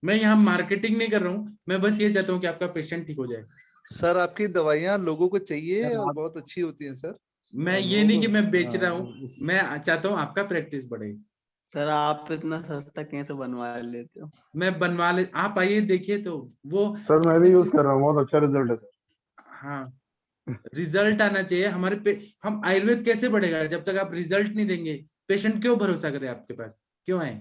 मैं यहाँ मार्केटिंग नहीं कर रहा हूँ, मैं बस ये चाहता हूँ कि आपका पेशेंट ठीक हो जाए। सर आपकी दवाइयाँ लोगों को चाहिए और बहुत अच्छी होती हैं सर। मैं ये नहीं कि मैं बेच रहा हूँ, मैं चाहता हूँ आपका प्रैक्टिस बढ़े। सर आप इतना सस्ता कैसे बनवा लेते हो? मैं बनवा ले, आप आइए देखिए तो वो। सर मैं भी यूज कर रहा हूँ, बहुत अच्छा रिजल्ट है सर। हाँ रिजल्ट आना चाहिए हमारे पे। हम आयुर्वेद कैसे बढ़ेगा जब तक आप रिजल्ट नहीं देंगे? पेशेंट क्यों भरोसा करे आपके पास, क्यों आए?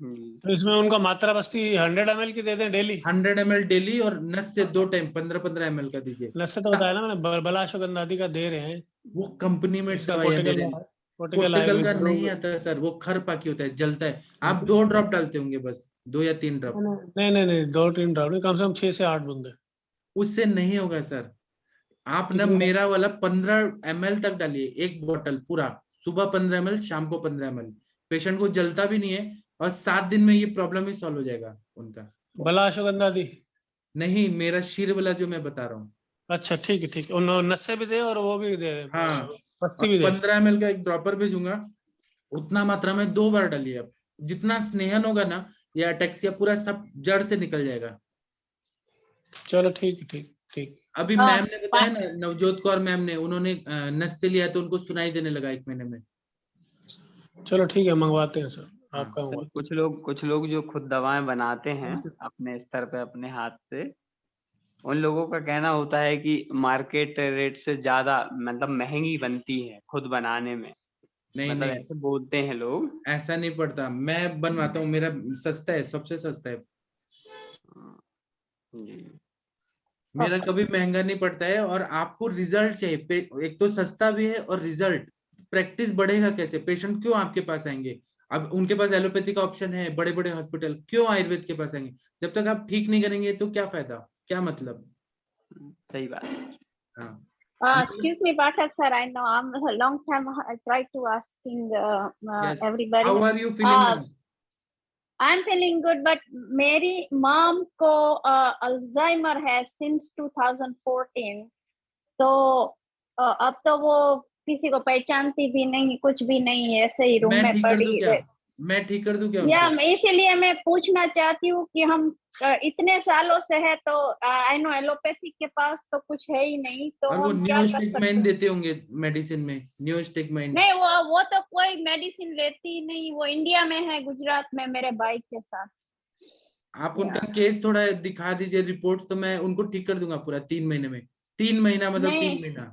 तो इसमें उनका मात्रा बस्ती 100 ml की दे दें डेली? 100 ml डेली, और नस से 2 टाइम 15-15 ml का दीजिए। नस से तो बताया ना मैंने, बलाश्वगंधादि का दे रहे हैं। वो कंपनी में इसका दवाइयां दे रहे हैं, पोर्टुगल का नहीं आता सर, वो खर पाकी होता है, जलता है। आप 2 ड्रॉप डालते होंगे बस, 2 या 3 ड्रॉप। नहीं 2-3 ड्रॉप नहीं, कम से कम 6 से 8 बूंदे। उससे नहीं होगा सर। आप ना मेरा वाला 15 ml तक डालिए, एक बोतल पूरा, सुबह 15 ml, शाम को 15 ml। पेशेंट को जलता भी नहीं है, और 7 दिन में ये प्रॉब्लम ही सॉल्व हो जाएगा उनका। बलाश्वगंधादि नहीं, मेरा शीर वाला जो मैं बता रहा हूँ। अच्छा ठीक है, नस्से भी दे और वो भी दे। हाँ, पत्ती भी दे। 15 ml का एक ड्रॉपर भेजूंगा, उतना मात्रा में 2 बार डालिए। अब जितना स्नेहन होगा ना, ये अटैक्सिया पूरा सब जड़ से निकल जाएगा। चलो ठीक। अभी मैम ने बताया ना, नवजोत कौर मैम ने, उन्होंने नस से लिया तो उनको सुनाई देने लगा 1 महीने में। चलो ठीक है, मंगवाते हैं सर आपका। कुछ लोग जो खुद दवाएं बनाते हैं अपने स्तर पे अपने हाथ से, उन लोगों का कहना होता है कि मार्केट रेट से ज्यादा मतलब महंगी बनती है खुद बनाने में। नहीं मतलब नहीं, ऐसे बोलते हैं लोग। ऐसा नहीं पड़ता, मैं बनवाता हूँ, मेरा सस्ता है, सबसे सस्ता है जी। मेरा, कभी महंगा नहीं पड़ता है। और आपको रिजल्ट चाहिए, एक तो सस्ता भी है और रिजल्ट। प्रैक्टिस बढ़ेगा कैसे? पेशेंट क्यों आपके पास आएंगे? अब उनके पास एलोपैथी का ऑप्शन है, बड़े बड़े हॉस्पिटल, क्यों आयुर्वेद के पास आएंगे? जब तक आप ठीक नहीं करेंगे तो क्या फायदा, क्या मतलब? सही बात। हाँ। Excuse me, Pathak sir. I know I'm a long time. I tried to asking Yes. everybody. How are you feeling now? I'm feeling good, but मेरी mom को Alzheimer है since 2014. तो अब तो वो किसी को पहचानती भी नहीं, कुछ भी नहीं, ऐसे ही रूम में पड़ी है। मैं ठीक कर दूं क्या? या इसीलिए मैं पूछना चाहती हूँ कि हम इतने सालों से है तो आई नो एलोपैथी के पास तो कुछ है ही नहीं, तो और वो हम क्या कर सकते न्यूस्टिकमाइन देते होंगे मेडिसिन में, न्यूस्टिकमाइन। नहीं, वो तो कोई मेडिसिन लेती नहीं, वो इंडिया में है, गुजरात में मेरे भाई के साथ। आप उनका केस थोड़ा दिखा दीजिए, रिपोर्ट्स, तो मैं उनको ठीक कर दूंगा पूरा 3 महीने में। 3 महीना मतलब 3 महीना।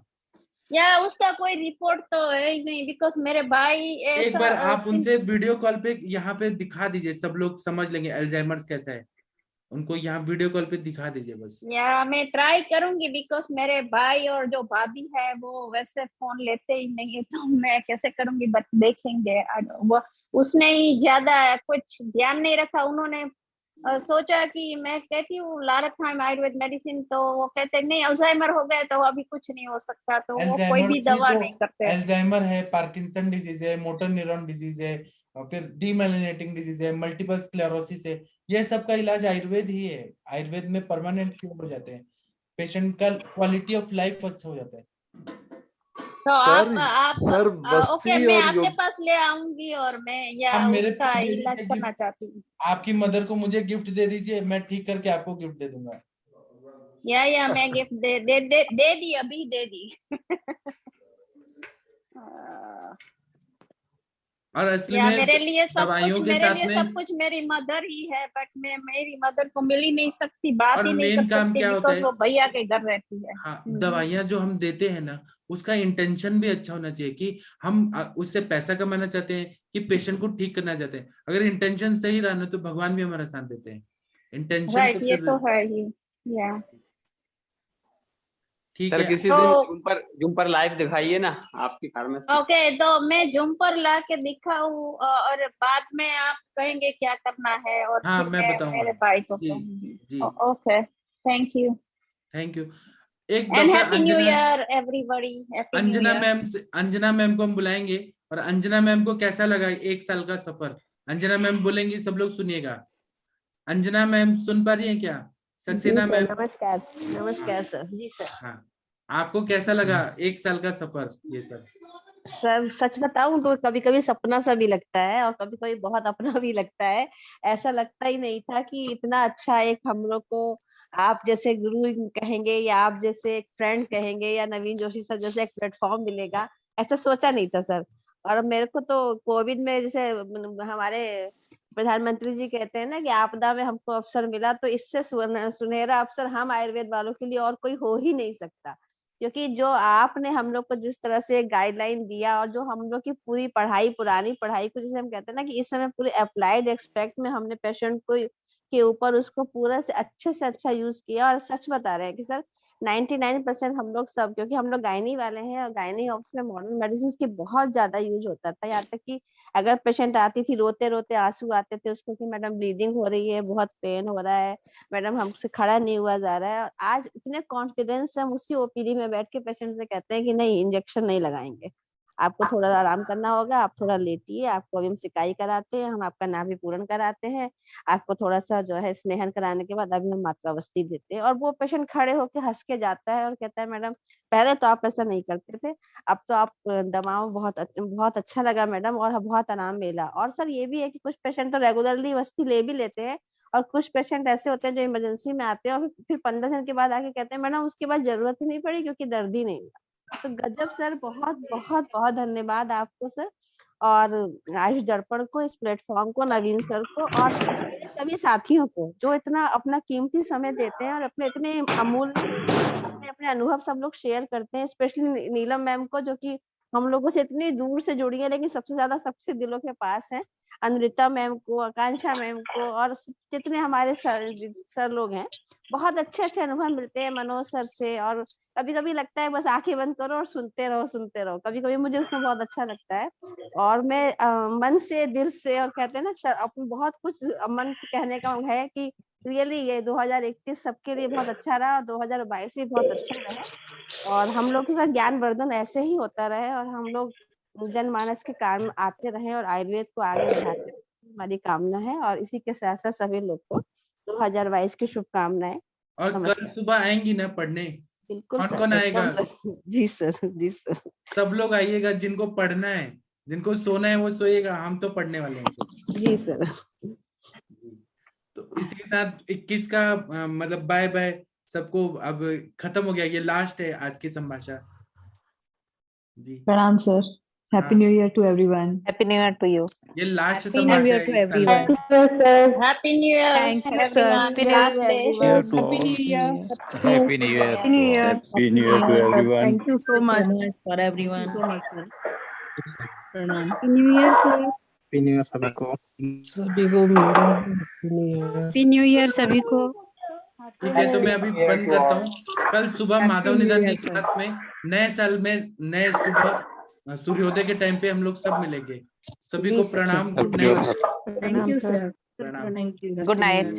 या उसका कोई रिपोर्ट तो है ही नहीं, बिकॉज मेरे भाई एक बार आप उनसे वीडियो कॉल पे यहाँ पे दिखा दीजिए, सब लोग समझ लेंगे अल्जाइमर्स कैसा है। उनको यहाँ वीडियो कॉल पे दिखा दीजिए बस। या मैं ट्राई करूंगी, बिकॉज मेरे भाई और जो भाभी है वो वैसे फोन लेते ही नहीं है, तो मैं कैसे करूंगी, बट देखेंगे। वो उसने ही ज्यादा कुछ ध्यान नहीं रखा, उन्होंने सोचा कि मैं कहती हूँ ला रखा है आयुर्वेद मेडिसिन, तो वो कहते नहीं अल्जाइमर हो गया तो अभी कुछ नहीं हो सकता, तो वो कोई भी दवा नहीं करते। अल्जाइमर है, पार्किंसन डिजीज है, मोटर न्यूरॉन डिजीज है, और फिर डीमेलानाइटिंग डिजीज है, मल्टीपल स्क्लेरोसिस है, ये सब का इलाज आयुर्वेद ही है। आयुर्वेद में परमानेंट क्योर हो जाते हैं, पेशेंट का क्वालिटी ऑफ लाइफ अच्छा हो जाता है। सर बस्ती ओके, मैं और आपके पास ले आऊंगी और मैं या आप मेरे उसका को दे इलाज दीजिए करना गिफ्ट। चाहती हूँ। आपकी मदर को मुझे गिफ्ट दे दीजिए, मैं ठीक करके आपको गिफ्ट दे दूंगा। या मैं गिफ्ट दे दी, अभी दे दी। और असली या में मेरे लिए सब दवाइयों कुछ, के मेरे साथ लिए में, सब कुछ मेरी मदर ही है, बट मैं मेरी मदर को मिल ही नहीं सकती, बात और ही नहीं मेन कर काम सकती, क्या होता बिकॉज है, वो भैया के घर रहती है। हाँ, दवाइयाँ जो हम देते हैं ना, उसका इंटेंशन भी अच्छा होना चाहिए कि हम उससे पैसा कमाना चाहते हैं कि पेशेंट को ठीक करना चाहते हैं। अगर इंटेंशन सही रहा ना तो भगवान भी हमारा साथ देते हैं। इंटेंशन राइट, ये तो है ही। या ठीक सर है। किसी दिन जूम पर लाइव दिखाइए ना आपकी फार्मेसी। ओके, तो मैं जूम पर ला के दिखाऊं और बाद में आप कहेंगे क्या करना है, और हाँ, फिर मैं मैं बताऊंगा मेरे भाई को जी कहूंगी। जी। Okay, thank you thank you. एक and doctor happy new year everybody, happy new year. Anjana ma'am को हम बुलाएंगे, और अंजना मैम को कैसा लगा 1 साल का सफर, अंजना मैम बोलेंगी, सब लोग सुनिएगा। अंजना मैम सुन पा रही है क्या? सक्सेना मैम, नमस्कार। नमस्कार सर। जी सर। हाँ, आपको कैसा लगा 1 साल का सफर ये सब? सर सच बताऊं तो कभी कभी सपना सा भी लगता है और कभी कभी बहुत अपना भी लगता है। ऐसा लगता ही नहीं था कि इतना अच्छा एक हम लोग को आप जैसे गुरु कहेंगे या आप जैसे एक फ्रेंड कहेंगे या नवीन जोशी सर जैसे एक प्लेटफॉर्म मिलेगा, ऐसा सोचा नहीं था सर। और मेरे को तो कोविड में जैसे हमारे प्रधानमंत्री जी कहते हैं ना कि आपदा में हमको अवसर मिला, तो इससे सुनहरा अवसर हम आयुर्वेद वालों के लिए और कोई हो ही नहीं सकता। क्योंकि जो आपने हम लोग को जिस तरह से गाइडलाइन दिया और जो हम लोग की पूरी पढ़ाई, पुरानी पढ़ाई को जैसे हम कहते हैं ना कि इस समय पूरे अप्लाइड एक्सपेक्ट में हमने पेशेंट को के ऊपर उसको पूरा से अच्छा यूज किया। और सच बता रहे हैं कि सर 99% हम लोग सब, क्योंकि हम लोग गायनी वाले हैं और गायनी ऑप्स में मॉडर्न मेडिसिन की बहुत ज्यादा यूज होता था। यहाँ तक कि अगर पेशेंट आती थी रोते रोते आंसू आते थे उसको कि मैडम ब्लीडिंग हो रही है, बहुत पेन हो रहा है, मैडम हमसे खड़ा नहीं हुआ जा रहा है, और आज इतने कॉन्फिडेंस से हम उसी ओपीडी में बैठ के पेशेंट से कहते हैं कि नहीं इंजेक्शन नहीं लगाएंगे, आपको थोड़ा आराम करना होगा, आप थोड़ा लेटिए, आपको अभी हम सिकाई कराते हैं, हम आपका नाभि पूरण कराते हैं, आपको थोड़ा सा जो है स्नेहन कराने के बाद अभी हम मात्रावस्थी देते हैं। और वो पेशेंट खड़े होके हंस के जाता है और कहता है मैडम पहले तो आप ऐसा नहीं करते थे, अब तो आप दवाओं बहुत अच्छा लगा मैडम और बहुत आराम मिला। और सर ये भी है कि कुछ पेशेंट तो रेगुलरली वस्ती ले भी लेते हैं, और कुछ पेशेंट ऐसे होते हैं जो इमरजेंसी में आते हैं और फिर 15 दिन के बाद आके कहते हैं मैडम उसके बाद जरूरत ही नहीं पड़ी क्योंकि दर्द ही नहीं हुआ। तो गजब सर, बहुत बहुत बहुत धन्यवाद आपको सर, और आयुष दर्पण को, इस प्लेटफॉर्म को, नवीन सर को और मेरे सभी साथियों को जो इतना अपना कीमती समय देते हैं और अपने इतने अमूल्य अपने अनुभव सब लोग शेयर करते हैं। स्पेशली नीलम मैम को जो कि हम लोगों से इतनी दूर से जुड़ी है लेकिन सबसे ज्यादा सबसे दिलों के पास है, अनुरिता मैम को, आकांक्षा मैम को, और जितने हमारे सर लोग हैं, बहुत अच्छे अच्छे अनुभव मिलते हैं मनोज सर से। और कभी कभी लगता है बस आंखें बंद करो और सुनते रहो, कभी कभी मुझे उसमें बहुत अच्छा लगता है। और मैं मन से, दिल से, और कहते हैं ना सर अपने बहुत कुछ मन से कहने का है कि रियली ये 2021 सबके लिए बहुत अच्छा रहा और 2022 भी बहुत अच्छा रहा, और हम लोगों का ज्ञानवर्धन ऐसे ही होता रहे और हम लोग जनमानस के काम आते रहे और आयुर्वेद को आगे बढ़ाते रहे, हमारी कामना है। और इसी के साथ साथ सभी लोग को 2022 की शुभकामनाएं। और कल सुबह आएंगी ना पढ़ने? बिल्कुल कौन कौन आएगा? जी सर, जी सर। सब लोग आइएगा, जिनको पढ़ना है, जिनको सोना है वो सोएगा, हम तो पढ़ने वाले हैं। जी सर। तो इसी के साथ 21 का मतलब बाय बाय सबको, अब खत्म हो गया, ये लास्ट है आज की संभाषा जी। प्रणाम sir, happy new year to everyone. Happy new year to you. ये last happy new year to everyone. Happy new year, thank you everyone. Sir, happy Last new day. Year Happy New Year. Happy New Year. Happy New Year. Happy New Year to everyone. Thank you so much for everyone. so much sir. प्रणाम। Happy New Year sir. Happy new year सभी को। Happy new year सभी को। ठीक है, तो मैं अभी बंद करता हूँ। कल सुबह माधव निदान की क्लास में नए साल में नए सुबह सूर्योदय के टाइम पे हम लोग सब मिलेंगे। सभी को प्रणाम, good night. Thank you sir. प्रणाम। Good night.